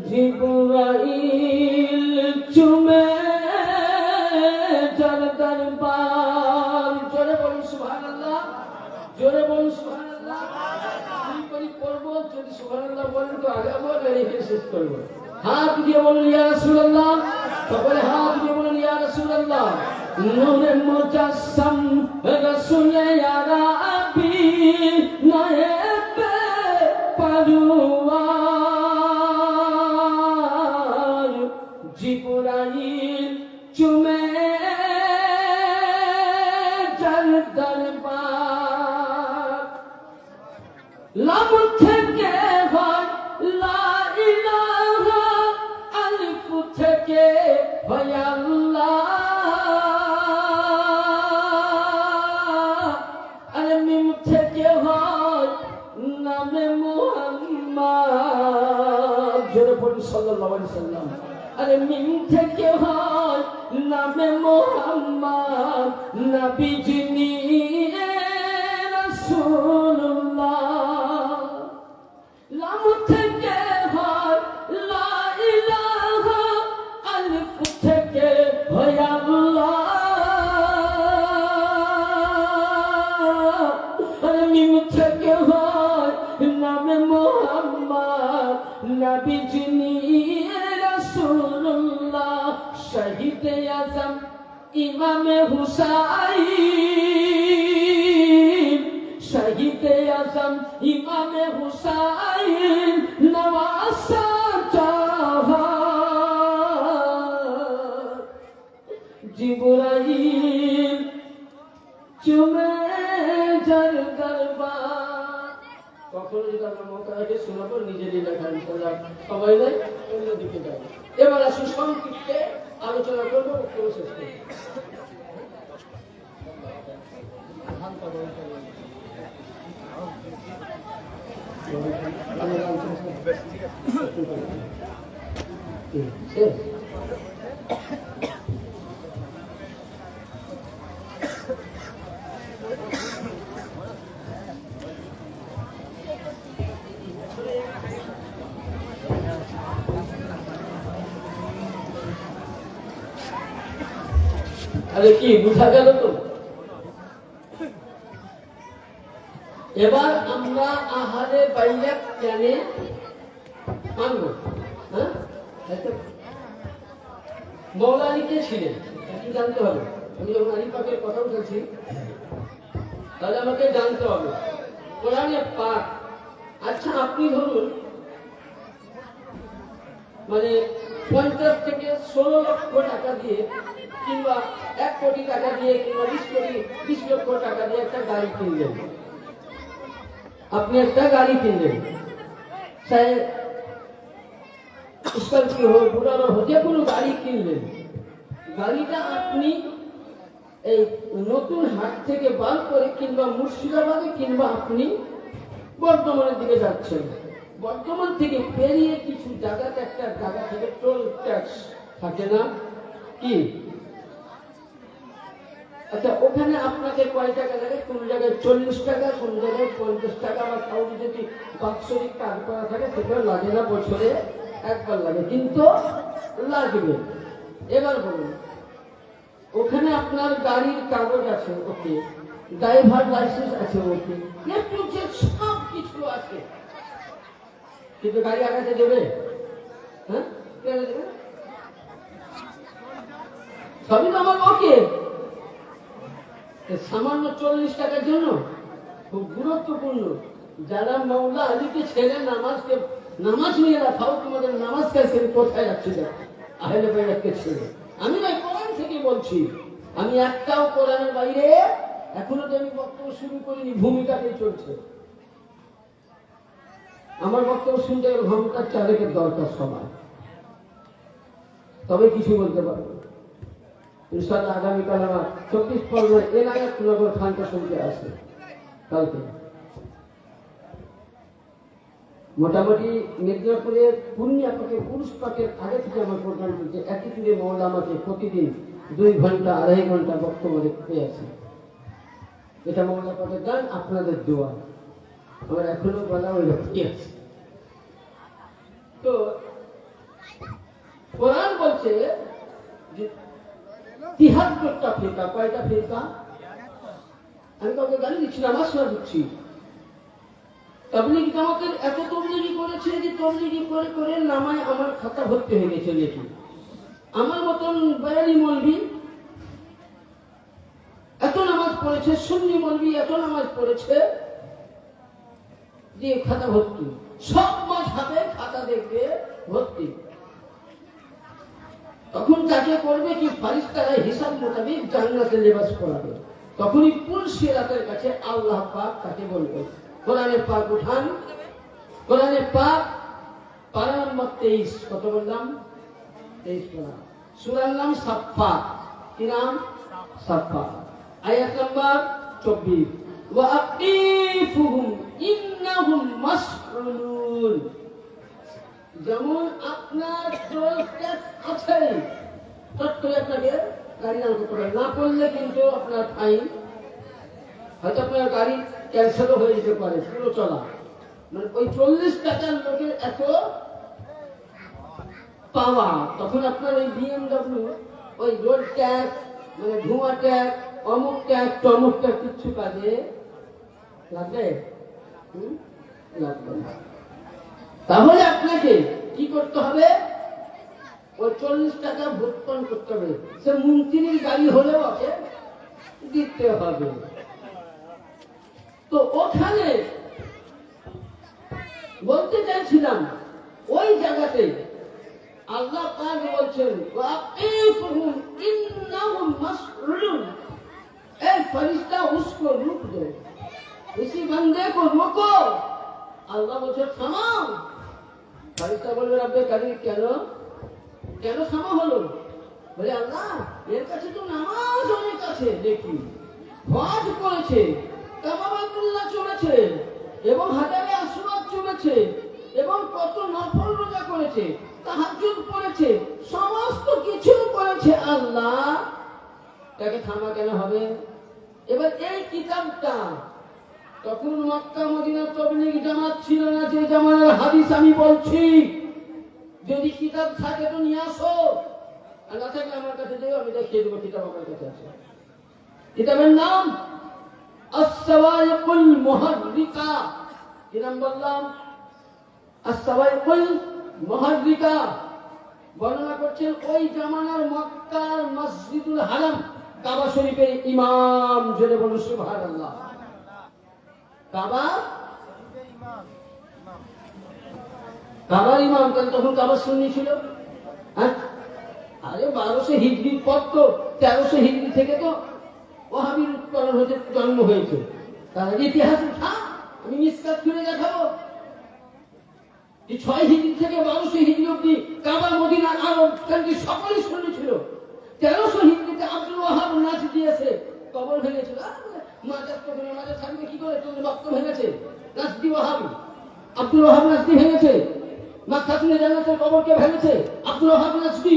জিবরাইল চুমে যার দরবার। জোরে বলুন সুবহানাল্লাহ, জোরে বলুন সুবহানাল্লাহ। কি করি করব? যদি সুবহানাল্লাহ বলেন তো আগে বলে রেখে শেষ করব। হাত দিয়ে বলুন ইয়া রাসূলুল্লাহ, সকলে হাত দিয়ে বলুন ইয়া রাসূলুল্লাহ। নূরে মুজাসসাম রাসূলে আরাবী নায়েবে পারওয়ার জিবরাইল চুমে যার দরবার। লাম থেকে হয় লা ইলাহা, আলিফ থেকে হয় আল্লাহ, আর মিম থেকে হয় নামে মুহাম্মদ। জোরে বলুন সাল্লাল্লাহু আলাইহি সাল্লাম। আরে মিম থেকে হয় নামে মুহাম্মদ, নবী যিনি রাসূলুল্লাহ। লাম থেকে হয় লা ইলাহা, আলিফ থেকে হয় আল্লাহ, আর মিম থেকে হয় নামে মুহাম্মদ, নবী যিনি রাসূলুল্লাহ। শহীদে আজম ইমামে হুসাইন, শহীদে আজম ইমামে হুসাইন নওয়াসা জাহান। জিবরাইল চুমে যার দরবার। কখনো যদি আমরা মৌকা আগে শোনাবো নিজেরই লেখা ইনশাআল্লাহ, সবাই নাই অন্যদিকে যাবো। এবার আসুন সংক্ষিপ্তে আলোচনা করবো, বক্তব্য শেষ করবো। শেষ। আরে কি বুঝা গেল তো? এবার আমরা আহারে বাইরে কেনে আনবো, হ্যাঁ? মৌলা আলী কে ছিলেন কি জানতে হবে। আমি যখন আলী পাকের কথা বলছি তাহলে আমাকে জানতে হবে কোরআনে পাক। আচ্ছা আপনি ধরুন মানে 50 থেকে 16 লক্ষ টাকা দিয়ে কিংবা 1 কোটি টাকা দিয়ে কিংবা 20 লক্ষ টাকা দিয়ে একটা গাড়ি কিনলেন। আপনি একটা গাড়ি কিনলেন, স্করপিও হোক, বুলেরো হোক, যে কোনো গাড়ি কিনলেন। গাড়িটা আপনি এই নতুন হাট থেকে বার করে কিংবা মুর্শিদাবাদে কিংবা আপনি বর্ধমানের দিকে যাচ্ছেন। বর্ধমান থেকে বেরিয়ে কিছু জায়গাতে একটা জায়গা থেকে টোল ট্যাক্স থাকে না কি? আচ্ছা ওখানে আপনাকে কয় টাকা লাগে? কোন জায়গায় 40 টাকা, কোন জায়গায় 50 টাকা, বা কাউকে যদি বাৎসরিক কাজ করা থাকে সেটা লাগে না, বছরে একবার লাগে, কিন্তু লাগবে। এবার বলুন ওখানে আপনার গাড়ির কাগজ আছে ওকে, ড্রাইভার লাইসেন্স আছে ওকে, সব কিছু আছে, কিন্তু গাড়ি আগাতে দেবে? হ্যাঁ দেবে? সবই তো আমার ওকে। সামান্য 40 টাকার জন্য খুব গুরুত্বপূর্ণ। যারা মৌলা আলীকে ছেড়ে নামাজ নিয়ে রাখাও, তোমাদের নামাজ কাছে কোথায় যাচ্ছে? আহলে বাইতকে ছেড়ে। আমি না কোরআন থেকে বলছি, আমি একটাও কোরআনের বাইরে এখনো তো আমি বক্তব্য শুরু করিনি, ভূমিকাতে চলছে। আমার বক্তব্য শুনতে গেলে ঘন্টার 4 দরকার সবাই, তবে কিছু বলতে পারবো। ইনশাআল্লাহ আগামীকাল আমার 24 পরগনার এনায়েতনগর খানকা শুনতে আসে কালকে। মোটামুটি মেদিনীপুরের পূর্ণিয়া পাকে পুরুষ পাকের আগে থেকে আমার প্রোগ্রাম চলছে। একই দিনে মৌলা আমাকে প্রতিদিন 2 ঘন্টা 2.5 ঘন্টা বক্তব্য দেখতে আছে। এটা মৌলা পাকের গান, আপনাদের দোয়া। আমার এখনো বলা ওই রকমই আছে। তো কোরআন বলছে যে 73টা ফিরকা। কয়টা ফিরকা? আমি কাউকে গালি দিচ্ছি না, আমার শোনা দিচ্ছি। তাবলীগ জামাতের এত তবলীগি করেছে যে তবলীগি করে করে নামায় আমার খাতা ভর্তি হয়ে গেছে লেখি। আমার মতন বায়ালি মৌলবি এত নামাজ পড়েছে, সুন্নি মৌলবি এত নামাজ পড়েছে যে খাতা ভর্তি। সব মাযহাবে খাতা দেখবে ভর্তি। তখন তাকে করবে কি? ফারিস্তারা হিসাব মোতাবেক জান্নাতে লেবাস পরাবে। তখনই পুলসিরাতের কাছে আল্লাহ পাক তাকে বলবে, কোরআনের পাক উঠান। কোরআনের পাক পারা নম্বর 23। কত বললাম? 23 পারা। সূরার নাম সাফফাত। কি নাম? সাফফাত। আয়াত নাম্বার 24। ওয়া আকিফুহুম ইন্নাহুম মাসউলুন। যেমন আপনার টোল ট্যাক্স আছে, চট্টগ্রামে আপনাকে গাড়ি চালানো করতে পারে না, করলে কিন্তু আপনার ফাইন। হয়তো আপনার গাড়ি ক্যান্সেলও হয়ে যেতে পারে পুরো চলা। মানে ওই 40 টাকার লোকের এত পাওয়া, তখন আপনার ওই BMW ওই রোড ট্যাক্স, মানে ধোঁয়া ট্যাক্স, অমুক ট্যাক্স, তমুক ট্যাক্স কিচ্ছু কাজে লাগবে? লাগবে না। তাহলে আপনাকে কি করতে হবে? ওই 40 টাকা ভুগতান করতে হবে। সে মন্ত্রীর গাড়ি হলেও ওকে দিতে হবে। তো ওখানে বলতে চাইছিলাম, ওই জায়গাতে আল্লাহ পাক বলছেন ওয়াকিফুহুম ইন্নাহুম মাসউলুন। ए फरिश्ता उसको रुक दो, उसी बंदे को रोको। আল্লাহ বলছে থামাও। ফরিস্তা বলবে রব্বে কারিম কেন কেন থামা হলো? বলে আল্লাহ এর কাছে তো নামাজ অনেক আছে, দেখি হজ করেছে, কাবাতুল্লাহ চলেছে, এবং হাজারে আসওয়াদ চলেছে, এবং কত নফল রোজা করেছে, তাহাজ্জুদ পড়েছে, সমস্ত কিছু করেছে। আল্লাহ তাকে থামা কেন হবে? এবার এই কিতাবটা তখন মক্কা মদিনা তাবলীগ জামাত ছিল না, যে জামানার হাদিস আমি বলছি। যদি কিতাব থাকে তো নিয়ে আসো। আর না থাকলে আমার কাছে যাও, আমি দেখিয়ে দেবো কিতাব আমার কাছে আছে। কিতাবের নাম আস-সাওয়াইকুল মুহাররিকা। কি নাম বললাম? আস-সাওয়াইকুল মুহাররিকা। বর্ণনা করছেন ওই জামানার মক্কার মসজিদুল হারাম কাবা শরীফের ইমাম, জোরে বলুন সুবহানাল্লাহ। কাবার ইমাম, তাহলে তখন কাবার সুন্নি ছিল। হ্যাঁ, আরে 1200 হিজরির পর তো 1300 হিজরি থেকে তো ওয়াহাবির উৎপন্ন হতে জন্ম হয়েছে। তার ইতিহাস উঠা আমি মিসকাত করে দেখাবো। 6 হিজরি থেকে 1200 হিজরি অব্দি কাবা, মদিনা, আরব কান্ট্রি সকলেই সুন্নি ছিল। 1300 হিজরিতে আব্দুল ওয়াহাব নাচ দিয়েছে, কবর ভেঙেছিল। মাজার তো ভেঙে, মাজার থাকবে কি করে? তোদের রক্ত ভেঙেছে। নাচদি ওয়াহাবি, আব্দুল ওয়াহাব নাচদি ভেঙেছে। মা খাতুনে জান্নাতের কবরকে ভেঙেছে আব্দুল ওয়াহাব নাচদি।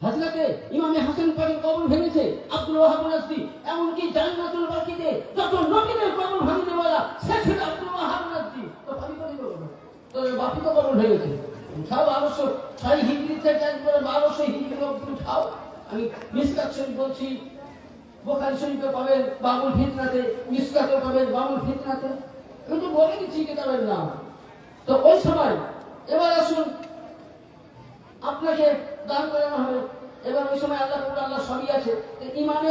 হযরতে ইমামে হাসান পাকের কবর ভেঙেছে আব্দুল ওয়াহাব নাচদি। এমনকি জান্নাতুল বাকিতে যত নবীদের কবর ভাঙতে বলা, সে ছিল আব্দুল ওয়াহাব নাচদি। তো ভাবি করে বলো, তোদের বাপি তো কবর ভেঙেছে। উঠাও 1206 হিজরি থেকে একবারে 1200 হিজরি অব্দি উঠাও। আমি মিসকাত শরীফ বলছি, বুখারী শরীফে পাবেন বাবুল ফিতনাতে, মিসকাতে পাবেন বাবুল ফিতনাতে। আমি তো বলে দিচ্ছি কিতাবের নাম। তো ওই সময় এবার আসুন, আপনাকে দান করানো হবে। এবার ওই সময় আল্লাহ সবই আছে। ইমামে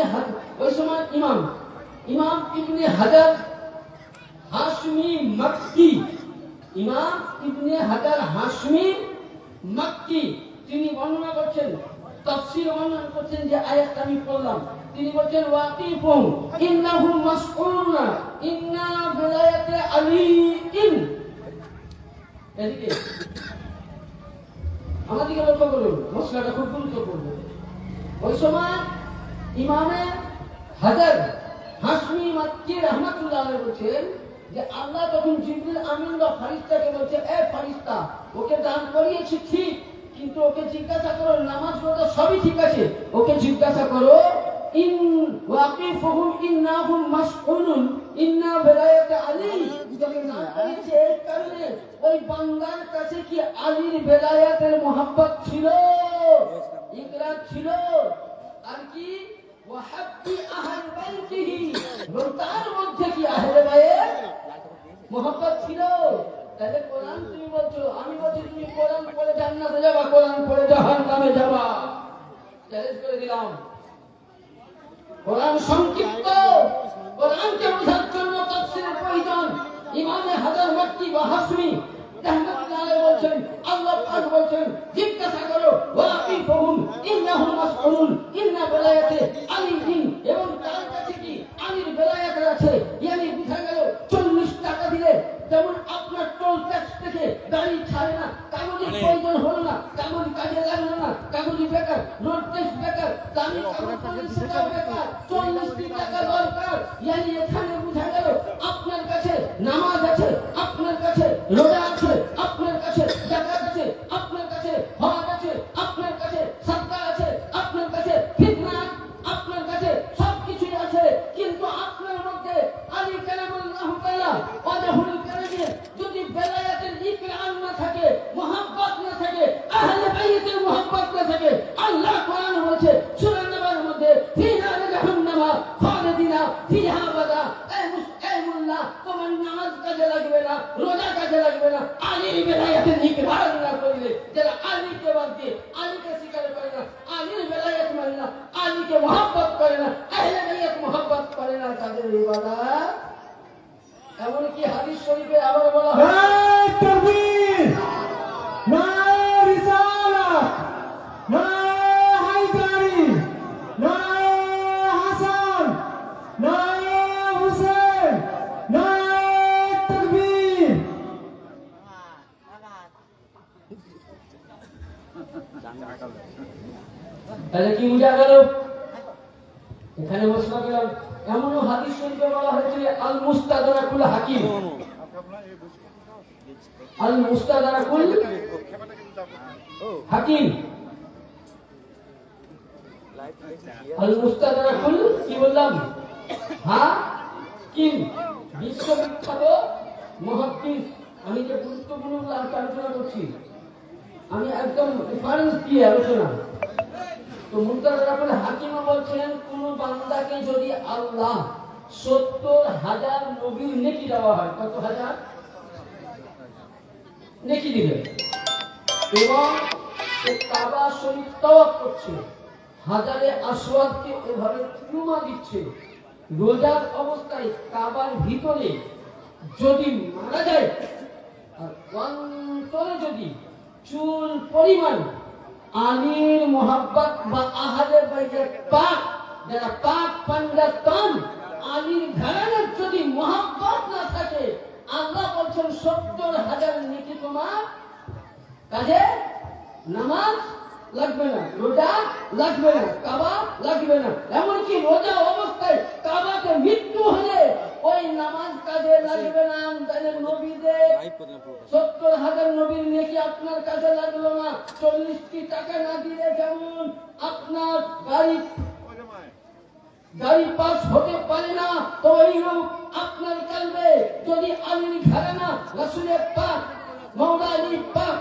ওই সময় ইমাম ইবনে হাজার হাশমি মক্কি, ইমাম ইবনে হাজার হাশমি মক্কি তিনি বর্ণনা করছেন, তাফসীর বর্ণনা করছেন যে আয়াতটা আমি পড়লাম। তিনি বলছেন ওয়াকিফুন ইন্নাহুম মাসউলুনা ইন্না বিলায়াতে আলীইন। এদিকে আমাদেরকে লক্ষ্য করুন, মশলাটা খুব গুরুত্বপূর্ণ। ওই সময় ইমামে হাজার হাশমি মক্কি রাহমাতুল্লাহ আলাইহি বলছেন যে আল্লাহ তখন জিবরিল আমিন বা ফারিস্তাকে বলছে, এ ফারিস্তা, ওকে দান করিয়েছি ঠিক, কিন্তু ওকে জিজ্ঞাসা করো, নামাজ রোজা সবই ঠিক আছে, ওকে জিজ্ঞাসা করো ইন ওয়াকিফুহুম ইন্নাহুম মাসউলুন ইন্না বিলায়াতে আলী। যখন দান করিয়েছে এই কারণে ওই বান্দার কাছে কি আলীর বেলায়াতের মোহাব্বত ছিল, ইকরার ছিল, আর কি ওয়াহাব্বি আহল বাইতিহি, এবং তার মধ্যে কি আহলে বাইত মোহাব্বত ছিল। তাহলে কোরআন তুমি বলছো, আমি বলছি তুমি কোরআন পড়ে জান্নাতে যাবা, কোরআন পড়ে জাহান্নামে যাবা। চ্যালেঞ্জ করে দিলাম। কোরআন সংক্ষিপ্ত, কোরআনকে বোঝার জন্য তাফসীরের প্রয়োজন। ইমামে হাজার মক্কি বা হাশমি রাহমাতুল্লাহ আলাইহি বলছেন, আল্লাহ পাক বলছেন জিজ্ঞাসা করো ওয়াকিফুহুম ইন্নাহুম মাসউলুন ইন্না বেলায়াতে আলীইন, এবং তার কাছে কি আলীর বেলায়াত আছে। ইয়ানি বুঝা গেল 40 টাকা দিলে যেমন আপনার টোল ট্যাক্স থেকে গাড়ি ছাড়ে না, কাগজের প্রয়োজন হলো না, কাগজ কাজে লাগলো না, কাগজি বেকার, রোড ট্যাক্স বেকার, দামি কাগজ সেটাও বেকার, 40 টাকা দরকার। ইয়ানি এখানে বুঝা গেল আপনার কাছে নামাজ আছে, আপনার কাছে রোজা আছে, আপনার কাছে যাকাত আছে, আপনার কাছে হজ আছে, আপনার কাছে সাদকা আছে, আপনার কাছে ফিতনা, আপনার কাছে সবকিছুই আছে, কিন্তু আপনার মধ্যে আলী কালামুল্লাহ তাআলা ওয়াজহুল কারীমের যদি বেলায়াতের ইকরার না থাকে, মুহাব্বত না থাকে, আহলে বাইতের মুহাব্বত না থাকে, আল্লাহ কোরআন বলছে সূরা নাবার মধ্যে ফিহা জাহান্নামা খালিদিনা ফিহা আবাদা। এই মোল্লা, তোমার নামাজ কাজে লাগবে না, রোজা কাজে লাগবে না, আলীর বেলায়াতের ইকরার না করলে। যারা আলীকে বাদ দিয়ে আলীকে স্বীকার করে না, আলীর বেলায়াত মানে না, আলীকে মুহাব্বত করে না, আহলে বাইত মুহাব্বত করে না, তাদের ইবাদত। এমনকি হাদিস শরীফে আবার বলা হয় নারে তাকবীর, নারে রিসালাত, নারে হায়দারি, নারে হাসান, নারে হুসেন, নারে তাকবীর। তাহলে কি বুঝা গেল? এখানে মশলা গেলাম। এমনও হাদিস শরীফে বলা হয়েছে আল মুস্তাদরাকুল হাকিম, আল মুস্তাদরাকুল হাকিম, আল মুস্তাদরাকুল কি বললাম হাকিম, বিশ্ববিখ্যাত মুহাদ্দিস। আমি যে গুরুত্বপূর্ণ আলোচনা করছি, আমি একদম রেফারেন্স দিয়ে আলোচনা। তো মুনতাজার হাকিমা বলছেন কোন বান্দাকে যদি আল্লাহ 70,000 নবীর নেকি দেওয়া হয়, কত হাজার নেকি দিবেন, এবং সে কাবা শরীফ তাওয়াফ করছে, হাজারে আসওয়াদকে এভাবে চুমা দিচ্ছে, রোজার অবস্থায় কাবার ভিতরে যদি মারা যায়, আর অন্তরে যদি চুল পরিমাণ আলীর মোহাব্বত বা আহলে বাইতের পাক, যারা পাক পাঞ্জাতন আলীর ঘরানার যদি মোহাব্বত না থাকে, আল্লাহ বলছেন 70,000 নেকি তোমার কাজে নামাজ লাগবে না, রোজা লাগবে না, কাবা লাগবে না। এমনকি রোজা অবস্থায় কাবাতে মৃত্যু হলে ওই নামাজ কাজে লাগবে না। তাহলে নবীদের 70,000 নবীর নেকি আপনার কাজে লাগলো না। 40টি টাকা না দিলে যেমন আপনার গাড়ি পাস হতে পারে না, তো এইরূপ আপনার কালবে যদি আলীর ঘরানা, রাসূলের পাক, মাওলা আলীর পাক,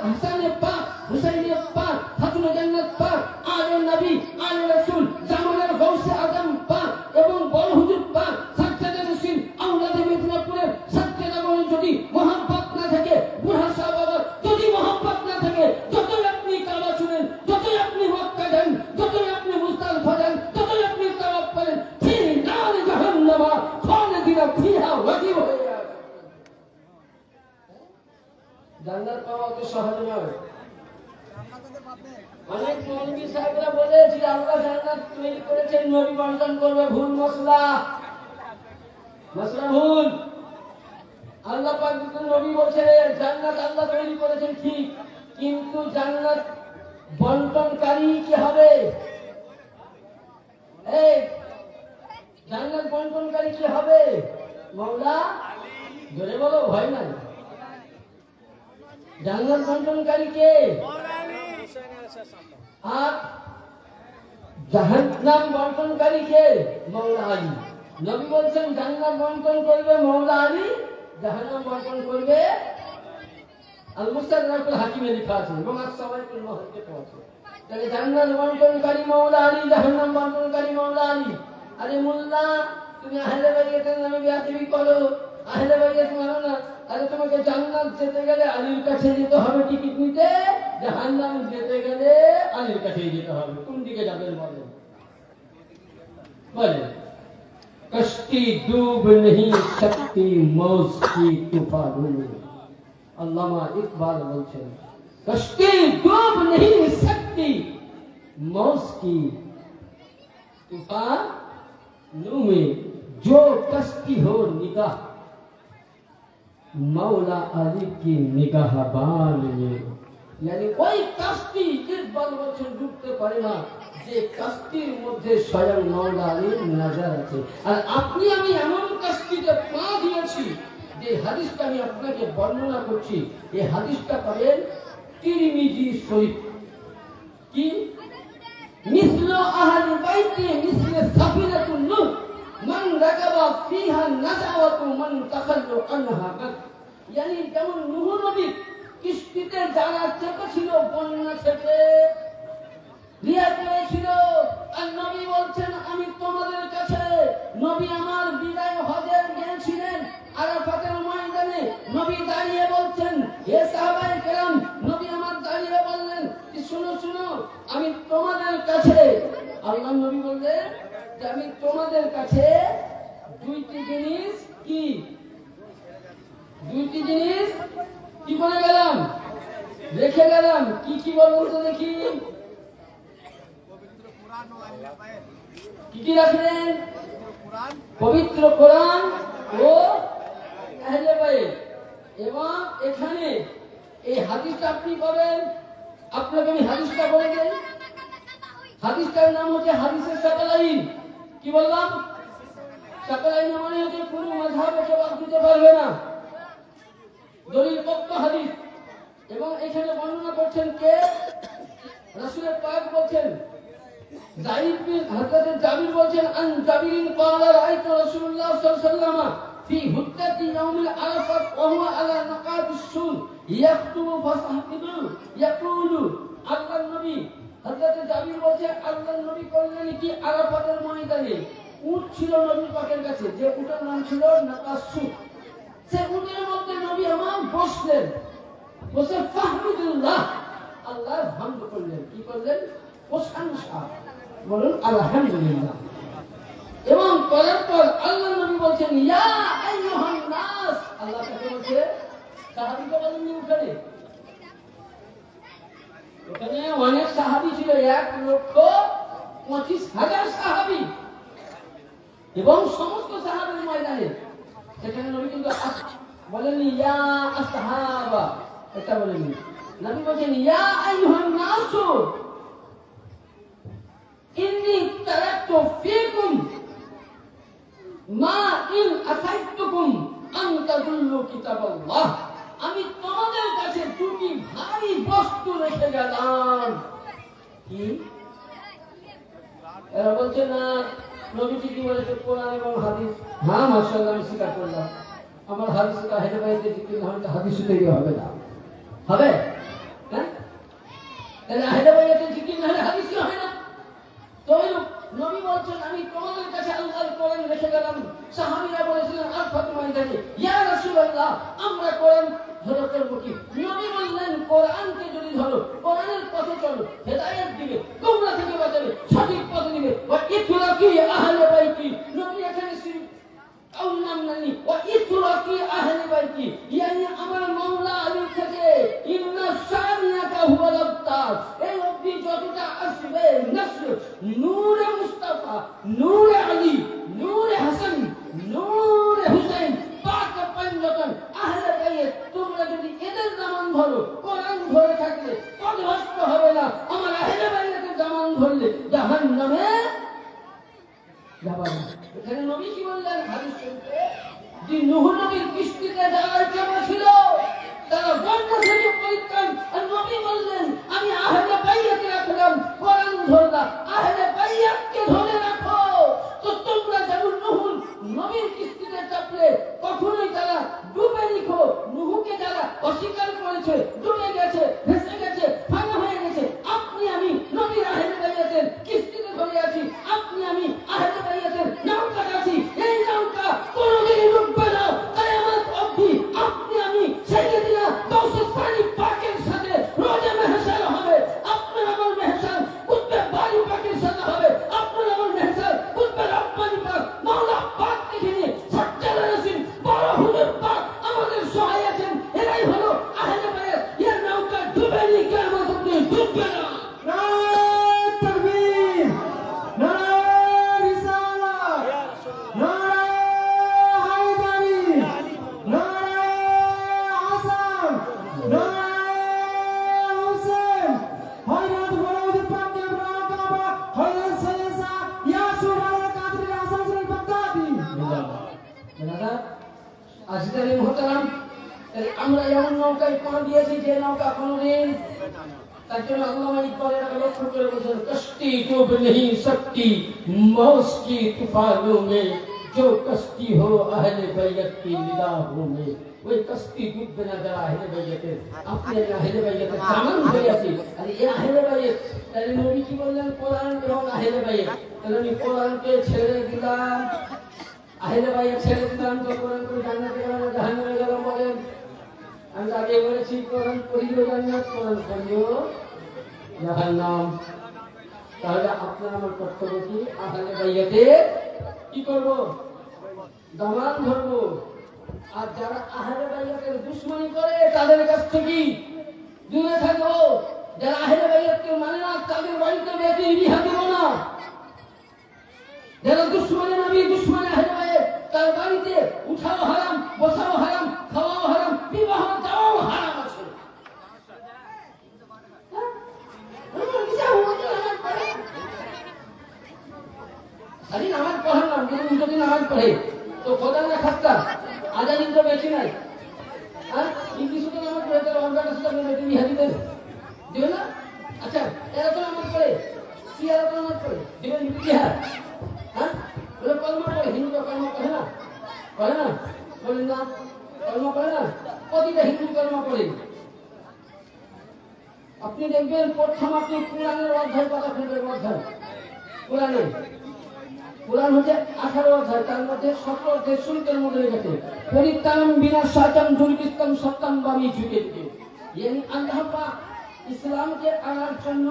হাসানের পাক, হুসাইনের পাক, খাতুনে জান্নাত পাক, আলে নবী, আলে রাসূল, জামানের গৌসে আজম পাক এবং বড় হুজুর পাক, সাজ্জাদে রসুল, আওলাদে মেদিনীপুরের সাজ্জাদা বলেন যদি মোহাব্বত না থাকে, বুড়া শাহ বাবার যদি মোহাব্বত না থাকে, যতই আপনি কাবা শুনেন, যতই আপনি মক্কা যান, যতই আপনি মুজদালিফা যান, যতই আপনি তাওয়াফ করেন, ফি নার জাহান্নাম খালিদিনা ফিহা ওয়াজিব হয়ে যাবে। জান্নাত পাওয়া তো সহজ নয়। অনেক মৌলবী সাহেবরা বলেছে আল্লাহ জান্নাত তৈরি করেছেন, নবী বন্টন করবে, ভুল মশলা ভুল। আল্লাহ পাক নবী বলছেন জান্নাত আল্লাহ তৈরি করেছেন ঠিক, কিন্তু জান্নাত বন্টনকারী কি হবে? এই জান্নাত বন্টনকারী কি হবে? মাওলা জোরে বলো, ভয় নাই। জান্নাত বন্টনকারী কে? আর জাহান্নাম বন্টনকারী কে? মাওলা আলী। নবী বলছেন জান্নাত বন্টন করবে মাওলা আলী, জাহান্নাম বন্টন করবে আল মুস্তাদরাকুল হাকিমে লেখা আছে এবং as-সাওয়াইকুল মুহাদ্দিসে আছে। তাহলে জান্নাত বন্টনকারী মাওলা আলী, জাহান্নাম বন্টনকারী মাওলা আলী। আরে মোল্লা, তুমি আহলে বাইতের নামে বেয়াদবি করো, আহলে বাইত মানো না। আরে তোমাকে জান্নাত যেতে গেলে আলীর কাছে যেতে হবে টিকিট নিতে, জাহান্নাম যেতে গেলে আলীর কাছেই যেতে হবে। কোন দিকে যাবেন বলেন? বলেন কষ্টি ডুব नहीं सकती मौज की तूफानों में। अल्लामा इकबाल বলছেন कष्टी डूब नहीं सकती मौज की तूफानों में, जो कश्ती हो निगाह मौला अली की निगाह बान में। यानी ওই কাস্তি ইকবাল বলছেন ডুবতে পারে না যে কাস্তির মধ্যে স্বয়ং মাওলা আলীর নজর আছে। আর আপনি আমি এমন কাস্তিতে পা দিয়েছি যে হাদিসটা আমি আপনাকে বর্ণনা করছি। এই হাদিসটা পাবেন তিরমিজি শরীফ। কি মিসলু আহলি বাইতি মিসলে সাফিনাতুন নূহ মান রাকাবা ফিহা নাজাওয়াতু মান তাখাল্লু আনহা। यानी যেমন নূহ নবী কিস্তিতে যারা চেপেছিল বন্যা থেকে রিয়া করেছিল, আর নবী বলছেন আমি তোমাদের কাছে, নবী আমার বিদায় হজে গিয়েছিলেন আরাফাতের ময়দানে, নবী দাঁড়িয়ে বলছেন হে সাহাবায়ে কেরাম, নবী আমার দাঁড়িয়ে বললেন যে শুনো শুনো, আমি তোমাদের কাছে, আল্লাহ নবী বললেন যে আমি তোমাদের কাছে দুইটি জিনিস কি, দুইটি জিনিস কি বলে গেলাম, রেখে গেলাম। কি কি বলুন তো দেখি, কি কি রাখলেন? পবিত্র কোরআন ও আহলে বাইত। এবং এখানে এই হাদিসটা আপনি পাবেন, আপনাকে আমি হাদিসটা বলে দেই। হাদিসটার নাম হচ্ছে হাদিসের সাকালাইন। কি বললাম? সাকালাইন মানে হচ্ছে কোন মাযহাবে জবাব দিতে পারবে না, দলিল পক্ষ হাদিস। এবং এখানে বর্ণনা করছেন কে? রাসূলের পাক বলছেন, যায়েদ বিন হযরত জাবির বলছেন আন জাবিরিন ক্বালা রাআইতু রাসূলুল্লাহ সাল্লাল্লাহু আলাইহি ওয়াসাল্লাম ফি হুদ্দাতি ইয়াউমিল আরাফাত ওয়া হুয়া আলা নাকাবিস সুন ইয়াকতুবু ফাসাহতিবু ইয়াকুলু। আল্লাহর নবী হযরত জাবির বলছে আল্লাহর নবী করলেন কি আরাফাতের ময়দানে উট ছিল নবী পাকের কাছে, যে উটের নাম ছিল নাকাসু। সে উটের মধ্যে নবী আমার বসলেন, বসে ফাহমিদুল্লাহ, আল্লাহর হামদ করলেন। কি করলেন? প্রশংসা, বলুন আলহামদুলিল্লাহ। এবং করার পর আল্লাহর নবী বলছেন ইয়া আইয়ুহান নাস, আল্লাহ তাকে বলছে, সাহাবীকে বলেননি ওখানে অনেক সাহাবী ছিল, 1,25,000 সাহাবী, এবং সমস্ত সাহাবীর ময়দানে। সেখানে নবী কিন্তু বলেননি ইয়া আসহাবা, এটা বলেননি। নবী বলেন ইয়া আইয়ুহান নাস ইন্নী তারাকতু ফীকুম মা ইন আতাইতুকুম আন তাদুল্লু কিতাবাল্লাহ, আমি তোমাদের কাছে দুটি ভারী বস্তু রেখে গেলাম। কি? এরা বলছে না নবীজি কি বলেছে কোরআন এবং হাদিস। হ্যাঁ মাশাআল্লাহ, আমি স্বীকার করলাম, আমার হাদিসটা হেরে বাইতে জিকির না হলে হাদিস তৈরি হবে না। হবে? হ্যাঁ, তাহলে হেরে বাইতে জিকির না হলে হাদিস হবে না। তো নবী বলছেন আমি তোমাদের কাছে আল্লাহর কোরআন রেখে গেলাম। সাহাবীরা বলেছিলেন আরাফাত ময়দানে ইয়া রাসূলুল্লাহ, আমরা কোরআন ধরে করবো কি? নবী বললেন কোরআনকে যদি ধরো, কোরআনের পথে চলো, হেদায়েত দিবে, গোমরাহ থেকে বাঁচাবে, সঠিক পথে দিবে। ওয়া ইতরাকি আহলে বাইতি, নবী এখানে কাউর নাম নেননি। ওয়া ইতরাকি আহলে বাইতি, ইয়ানি আমার মাওলা আলী থেকে ইন্না শানিয়াকা হুয়াল আবতার, এই অবধি যতটা আসবে নসর, নূরে মুস্তাফা, নূরে আলী, নূরে হাসান, নূরে হুসাইন, পাক পঞ্জতন আহলে বাইত, তোমরা যদি এদের জামান ধরো, কোরআন ধরে থাকলে পথভ্রষ্ট হবে না। আমার আহলে বাইতের জামান ধরলে জাহান্নামে যাবে না। এখানে নবী কি বললেন হাদিস শরীফে, যে নূহ নবীর কিস্তিতে যারা জমা ছিল তারা বন্য থেকে পরিত্রাণ, আর নবী বললেন আমি আহলে বাইতকে রাখলাম, কোরআন ধরলাম, আহলে বাইতকে ধরে রাখো। তো তোমরা যেমন নূহ নবীর কিস্তিতে চাপলে কখনোই তারা ডুবে নিখো, নূহকে যারা অস্বীকার করেছে, ডুবে গেছে, ভেসে গেছে, ভাঙা হয়ে গেছে, আপনি আমি নবীর আহলে বাইতের কিস্তিতে ধরে আছি, আপনি আমি আহলে বাইতের নৌকা আছি। এই নৌকা কোনোদিনই ডুববে না। কিয়ামত অবধি আপনি আমি সাইয়েদনা গাউসুস পানি পাকের সাথে রোজে মেহসার হবে। আপনার আমার মেহসার কুতবে বাড়ি পাকের সাথে হবে। আপনার আমার মেহসার কুতবে রব্বানি পাক মাওলা পাক থেকে নিয়ে সজ্জাদা রাসূল বড় হুজুর পাক আমাদের সহায় আছেন। এরাই হলো আহলে বাইত। এর নৌকা ডুবে নি, কিয়ামত অবধি ডুববে না। নারায়ে তাকবীর, নারায়ে রিসালাত, নারায়ে হায়দারি, নারায়ে হাসান, নারায়ে হুসেন, হযরত বড় পাক ইব্রাহিম কাবা, হযরত সাইয়েদা ইয়াসুর আল-কাদরি হাসান আল-বাগদাদি। দাদা আজিজানি মুহতারাম, আমরা এমন নৌকায় পা দিয়েছি যে নৌকা কোনোদিন, তার জন্য আল্লামা ইকবাল এটাকে লক্ষ্য করে বলছেন কষ্টি ডুব नहीं सकती मौज की तूफानों में जो कश्ती हो अहले बैत की निगाहों में। ওই কষ্টি ডুববে না যারা আহলে বাইতের। আপনি আহলে বাইতের জামান হয়ে আছি, আর এই আহলে বাইত, তাহলে নবী কি বললেন কোরআন এবং আহলে বাইত, তাহলে আমি কোরআনকে ছেড়ে দিলাম, আহলে বাইত ছেড়ে দিলাম, তো কোরআন করে জান্নাতে গেলাম না জাহান্নামে গেলাম? বলেন। আমি আগে বলেছি কোরআন পড়িও জান্নাত, কোরআন পড়িও জাহান্নাম। তাহলে আপনার আমার কর্তব্য কি? আহলে বাইতে কি করব? দামান ধরব। আর যারা আহলে বাইতের দুশমনি করে তাদের কাছ থেকে দূরে থাকবো। যারা আহলে বাইতকে মানে না তাদের বাড়িতে বেশি বিহা দেব না। যারা দুশমনে নবী, দুশমনে আহলে বাইত, তার বাড়িতে উঠাও হারাম, বসাও হারাম, খাওয়াও হারাম, বিবাহ দেওয়াও হারাম আছে। আরে নামাজ পড়ে না, যদি নামাজ পড়ে তো খোদা না খাস্তা আজাদিন তো বেশি নাই। আর ইংলিশ তো নামাজ পড়ে, তার অঙ্গাটা সাথে বেশি বিহা দিবেন, দিবেন না? আচ্ছা, এরা তো নামাজ পড়ে, সিয়ারা তো নামাজ পড়ে, দিবেন বিহা? হ্যাঁ, ওরা কলমা পড়ে, হিন্দুরা কলমা পড়ে না, পড়ে না? বলেন না, কলমা পড়ে না? প্রতিটা হিন্দু কলমা পড়ে। আপনি দেখবেন প্রথম আপনি কোরআনের অধ্যায় কথা ফেলবেন, অধ্যায় কোরআনের কোরআন হচ্ছে 18 অধ্যায়, তার মধ্যে 17 অধ্যায় শুরুতের মধ্যে রেখেছে পরিত্রাণম বিনাশাতাম দুর্বৃত্তম সত্যম বামি যুগে যুগে। यानी আল্লাহ পাক ইসলামকে আনার জন্য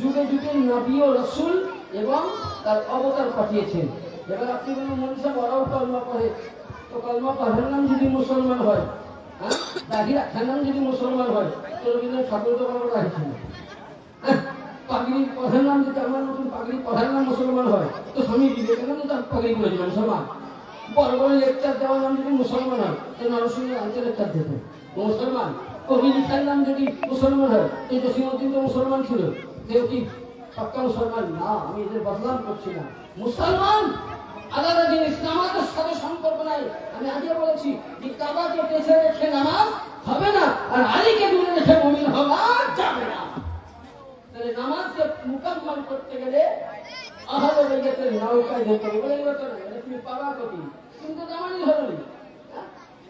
যুগে যুগে নবী ও রাসূল এবং তার অবতার পাঠিয়েছেন। এবার আপনি বলুন মনীষা বড়ও কলমা পড়ে, তো কলমা পড়ার নাম যদি মুসলমান হয়, হ্যাঁ দাড়ি রাখার নাম যদি মুসলমান হয়, তো রবীন্দ্রনাথ ঠাকুর তো বড় রাখছেন। পাগড়ি পড়ার নাম যদি আমার নতুন পাগড়ি পড়ার নাম মুসলমান হয়, তো স্বামী বিবেকানন্দ তার পাগড়ি পড়েছিল মুসলমান। বড় বড় লেকচার দেওয়ার নাম যদি মুসলমান হয়, তো নরসিংহ আনতে লেকচার দিত মুসলমান। কবি লিখার নাম যদি মুসলমান হয়, এই জসিমউদ্দিন তো মুসলমান ছিল, কেউ কি পাক্কা মুসলমান না? আমি এদের বদনাম করছি না। মুসলমান আলাদা জিনিস, নামাজের সাথে সম্পর্ক নাই। আমি আগে বলেছি যে কাবাকে পেছনে রেখে নামাজ হবে না, আর আলীকে দূরে রেখে মুমিন হওয়া যাবে না। তাহলে নামাজকে মুকাম্মাল করতে গেলে আহলে বাইতের নৌকায় যেতে হবে। বলে এবার তো না, তুমি পাবা কবি কিন্তু জামানি ধরনি।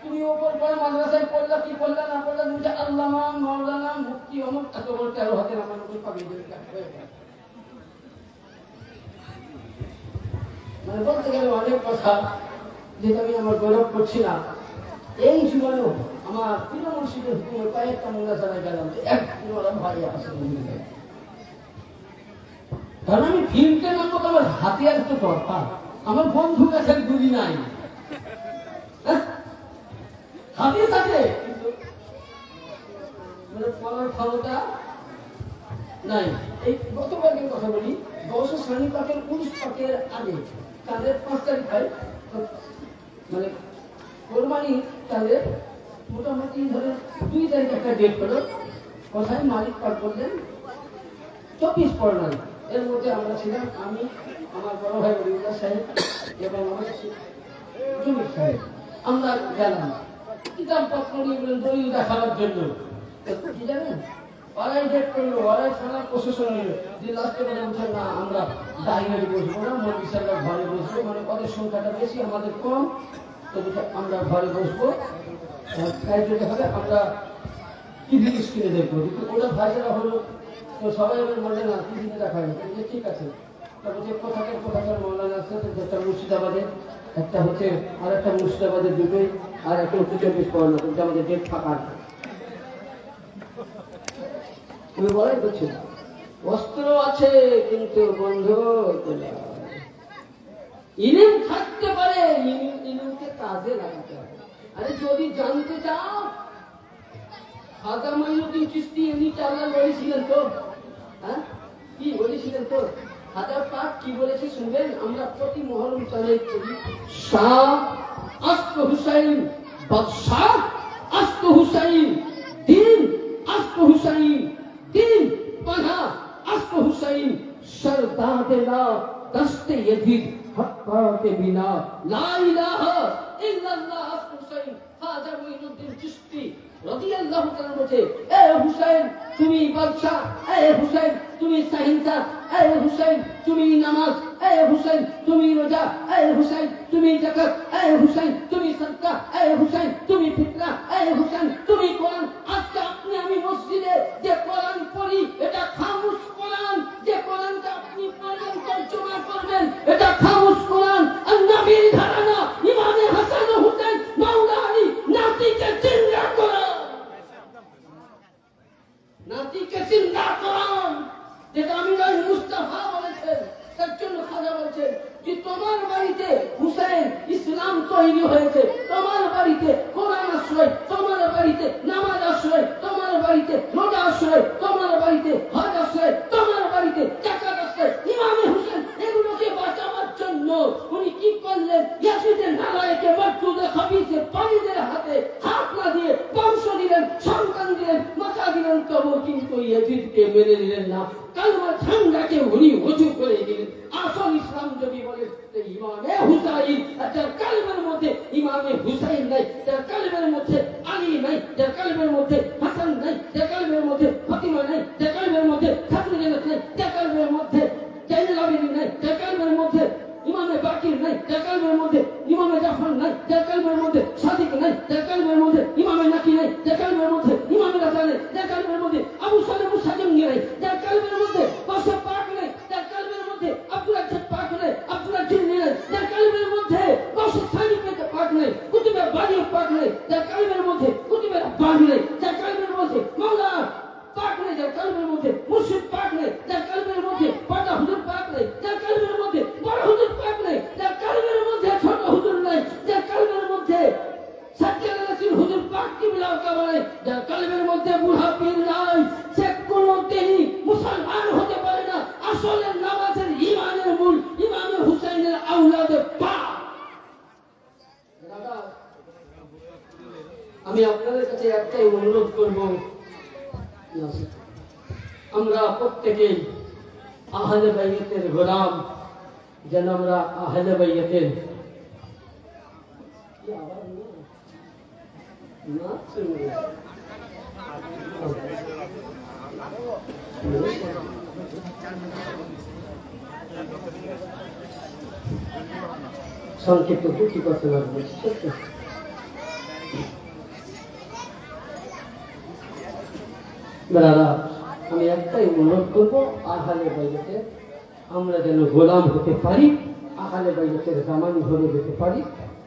তুমি ওপর পর মাদ্রাসায় পড়লা কি পড়লা না পড়লা, তুমি আল্লামা মাওলানা মুফতি অমুক এত বড় 13 হাতের আমার উপর পাবি দেবে। মানে বলতে গেলে অনেক কথা, যেটা আমি আমার গৌরব করছি না। এই জীবনেও আমার প্রিয় মুর্শিদের হুকুমে কয়েকটা মাদ্রাসায় গেলাম, একদিন ওরা ভাই আসে, কারণ আমি ফিল্মকে নামবো তো আমার হাতিয়ার তো দরকার। আমার বন্ধু কাছে গুলি নাই, হাতে থাকে মানে পড়ার ক্ষমতা নাই। এই গতকালকের কথা বলি, 10 শ্রেণী পাকের 19 পাকের আগে তাদের 5 তারিখ হয়, মানে কোরবানি তাদের মোটামুটি ধরে 2 তারিখ একটা ডেট হলো। কথায় মালিক পাক বললেন 24 পড়াই। এর মধ্যে আমরা ছিলাম, আমি, আমার বড় ভাই রবীন্দ্র সাহেব এবং আমার জমির সাহেব। আমরা গেলাম কিতাব পত্র নিয়ে গেলেন দলিল দেখানোর জন্য। কি জানেন, ওরাই ডেট করলো, ওরাই থানা প্রশাসন নিল, যে লাস্টে বলে বলছেন না আমরা ডাইনারি বসবো না, মন্দির সাহেবরা ঘরে বসবো, মানে ওদের সংখ্যাটা বেশি আমাদের কম, তো আমরা ঘরে বসবো, তাই যেতে হবে আমরা টিভি স্ক্রিনে দেখবো। কিন্তু ওটা ভাইজারা হলো, তো সবাই এবার বলে না টিভিতে দেখা হয়। ঠিক আছে, তারপর যে কোথাকার মৌলানা আছে, একটা মুর্শিদাবাদের, একটা হচ্ছে আর একটা মুর্শিদাবাদের দুটোই, আর একটা হচ্ছে 24 পড়ানো, কিন্তু আমাদের ডেট ফাঁকা। তুমি বলাই করছো অস্ত্র আছে কিন্তু বন্ধ ইলিম থাকতে পারে, ইলিমকে কাজে লাগাতে হবে। আরে যদি জানতে চাও, খাজা মাইনুদ্দিন চিশতি এমনি চাল্লা বলেছিলেন তো, হ্যাঁ কি বলেছিলেন তো, খাজা পাক কি বলেছে শুনবেন। আমরা প্রতি মহরম চালাই করি, শাহ আস্ত হুসাইন বাদশাহ আস্ত হুসাইন দিন আস্ত হুসাইন দিন পানা আস্ত হুসাইন সরদাদে লা দস্তে यजीद হক্কাতে বিনা লা ইলাহা ইল্লাল্লাহ আস্ত হুসাইন। খাজা মাইনুদ্দিন চিশতি রাদিয়াল্লাহু তাআলা বলে, এ হুসাইন তুমি বাদশা, এ হুসাইন তুমি শাহিনশাহ, এ হুসাইন তুমি নামাজ, এ হুসাইন তুমি রোজা, এ হুসাইন তুমি যাকাত, এ হুসাইন তুমি সাদকা, এ হুসাইন তুমি ফিতরা, এ হুসাইন তুমি কোরআন। আজকে আপনি আমি মসজিদে যে কোরআন পড়ি, এটা খামুশ কোরআন। যে কোরআনটা আপনি পড়বেন, তর্জমা করবেন, এটা খামুশ কোরআন। আর নবীর ধারণা ইমামে হাসান ও হুসাইন মাওলা আলী নাতিকে জিন্দা কোরআন, নাতিকে জিন্দা কোরআন, যেটা আমিনুল মুস্তাফা বলেছেন। তার জন্য খাজা বলছেন যে তোমার বাড়িতে হুসাইন ইসলাম তৈরি হয়েছে, তোমার বাড়িতে কোরআন আশ্রয়, তোমার বাড়িতে নামাজ আশ্রয়, তোমার বাড়িতে রোজা আশ্রয়, তোমার বাড়িতে হজ আশ্রয়, তোমার বাড়িতে যাকাত আশ্রয়। ইমামে হুসাইন এগুলোকে বাঁচাবার জন্য উনি কি করলেন, ইয়াজিদের নালায়েকে মজদুদে খাবিসে পানিদের হাতে হাত না দিয়ে বংশ দিলেন, সন্তান দিলেন, মাথা দিলেন, তবু কিন্তু ইয়াজিদকে মেনে নিলেন না। কালমা ঠান্ডাকে উনি উঁচু করে দিলেন। আসল ইসলাম যদি বলে ইমামে হুসাইন, যার কালমের মধ্যে ইমামে হুসাইন নাই, যার কালমের মধ্যে আলী নাই, যার কালমের মধ্যে হাসান নাই, যার কালমের মধ্যে ফাতিমা নাই, যার কালমের মধ্যে খাতুন জান্নাত নাই, যার কালমের মধ্যে জাইনুল আবেদিন নাই, যার কালমের মধ্যে ইমামে বাকির নাই, যার কালমের মধ্যে ইমামে জাফর নাই, যার কালমের মধ্যে সাদিক নাই, যার কালমের মধ্যে ইমামের নাকি নেই, যার কালবের মধ্যে ইমামের রাজা নেই, যার কালবের মধ্যে আবু সালেহ মুসাজিম নেই, যার কালবের মধ্যে বাদশা পাক নেই, যার কালবের মধ্যে আব্দুল আজিজ পাক নেই, আব্দুল আজিজ নেই, যার কালবের মধ্যে গাউসে সানি পাক নেই, কুতুবে বাড়ি পাক নেই, যার কালবের মধ্যে কুতুবে বাড়ি নেই, যার কালবের মধ্যে মাওলা পাক নেই, যার কালবের মধ্যে মুর্শিদ পাক নেই, যার কালবের মধ্যে পাটা হুজুর পাক নেই, যার কালবের মধ্যে বড় হুজুর পাক নেই, যার কালবের মধ্যে ছোট হুজুর নাই, যার কালবের মধ্যে সাজ্জাদ রাসূল হুজুর পাক কিবলা কাবারে, যার কালবের মধ্যে বুড়া পীর নাই, সে কোনদিনই মুসলমান হতে পারে না। আসলে নামাজের ইমানের মূল ইমাম হুসাইনের আওলাদে পাক। দাদা, আমি আপনাদের কাছে একটাই অনুরোধ করব, আমরা প্রত্যেকেই আহলে বাইতের গোলাম, যেন আমরা আহলে বাইতের সংক্ষিপ্ত দুটি কথা লাগবে। দাদা, আমি একটাই অনুরোধ করবো, আহলে বাইতে আমরা যেন গোলাম হতে পারি, আহলে বাইতের জামান ধরে যেতে পারি।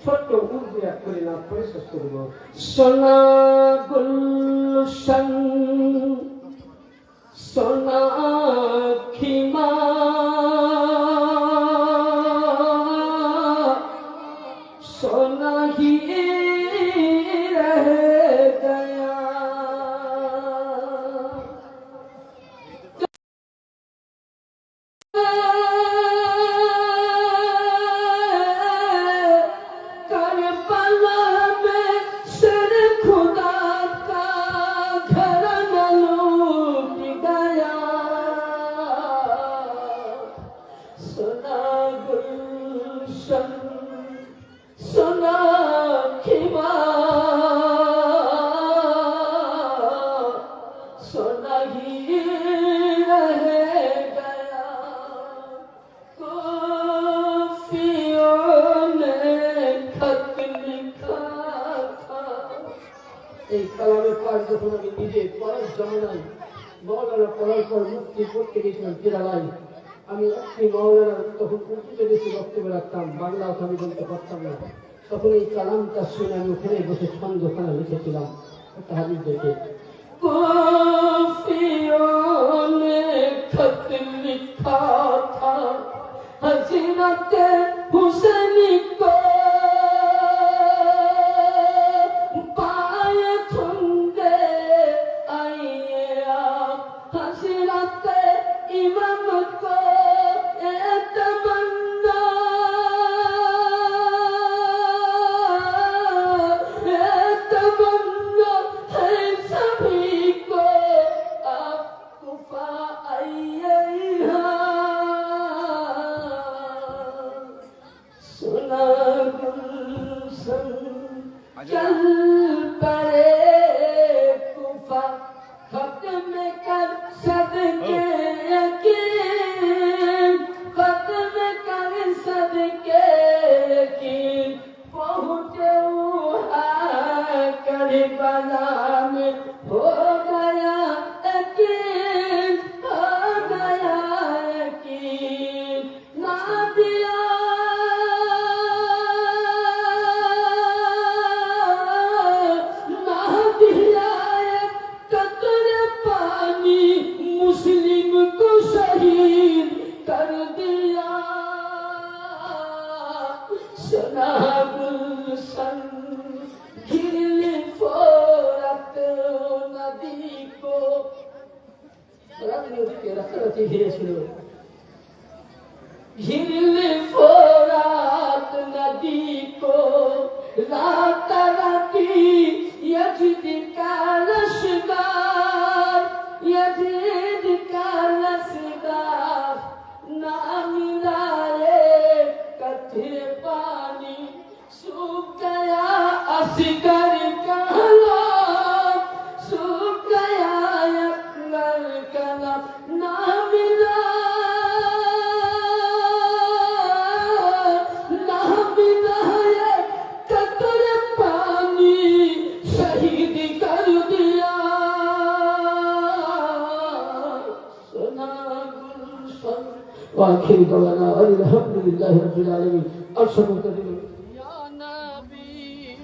ছোট্ট উর্দু এক করে না করে শেষ করব। সোনা গুলশন সোনা খিমা সোনা হি রহ গয়া, সোনা খিমা সোনা হি রহ গয়া, কফিयों ने खत लिखा था। এই কালামে পাক যখন আমি নিজে পড়ার জমানায় মৌলানা পড়ার পর মুক্তি পড়তে গেছিলাম কেরালায়, আমি একটি মৌলানা তখন উর্দুতে বেশি বক্তব্য রাখতাম, বাংলা আমি বলতে পারতাম না। তখন এই কালামটা শুনে আমি ওখানে বসে ছন্দখানা লিখেছিলাম একটা হাদিস দেখে। কফিयों ने खत लिखा था हज़रत हुसैन को, पाए ठुंगे आइए आप हज़रत इमाम को, तमन्ना है सभी को, आप कुफा आइए सुना गुलशन चल पड़े कुफा, खत्म कर सदके यकीन, खत्म कर सदके यकीन, पहुँचे करबला में हो गया यकीन, हो गया यकीन, ना दिया कतरे पानी मुस्लिम को शहीद कर दिया। सोना गुलशन घिरली फोरत नदी को, রাতারাতি ঘিরেছিল, घिरली फोरत नदी को, राताराती यजीद का लश्कर, यजीद का लश्कर ना मिला कथे पानी, सूख गया असगर का लाल, सूख गया अकबर का लाल, ना मिला कतरे पानी, सही وآخر دعوانا أن الحمد لله رب العالمين الصلاة يا نبي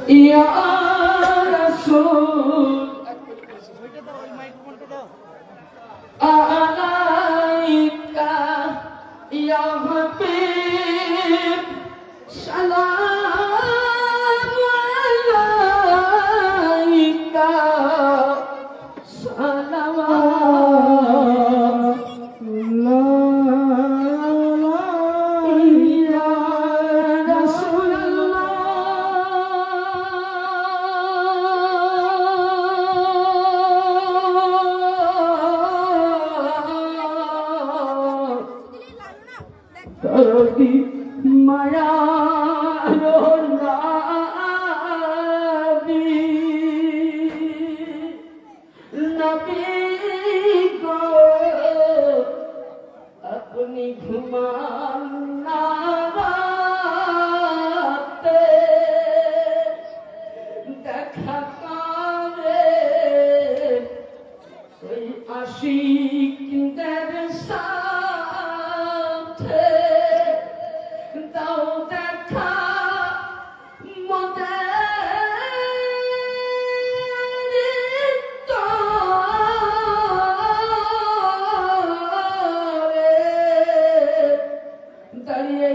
يا رسول عليك يا حبيب سلام عليك صلوات يا رسول الله Tadi maya nabi nabi ko apni ghumana raate dekha kare koi aashik der সাথে দাও দেখা মোদের তরে দাঁড়িয়ে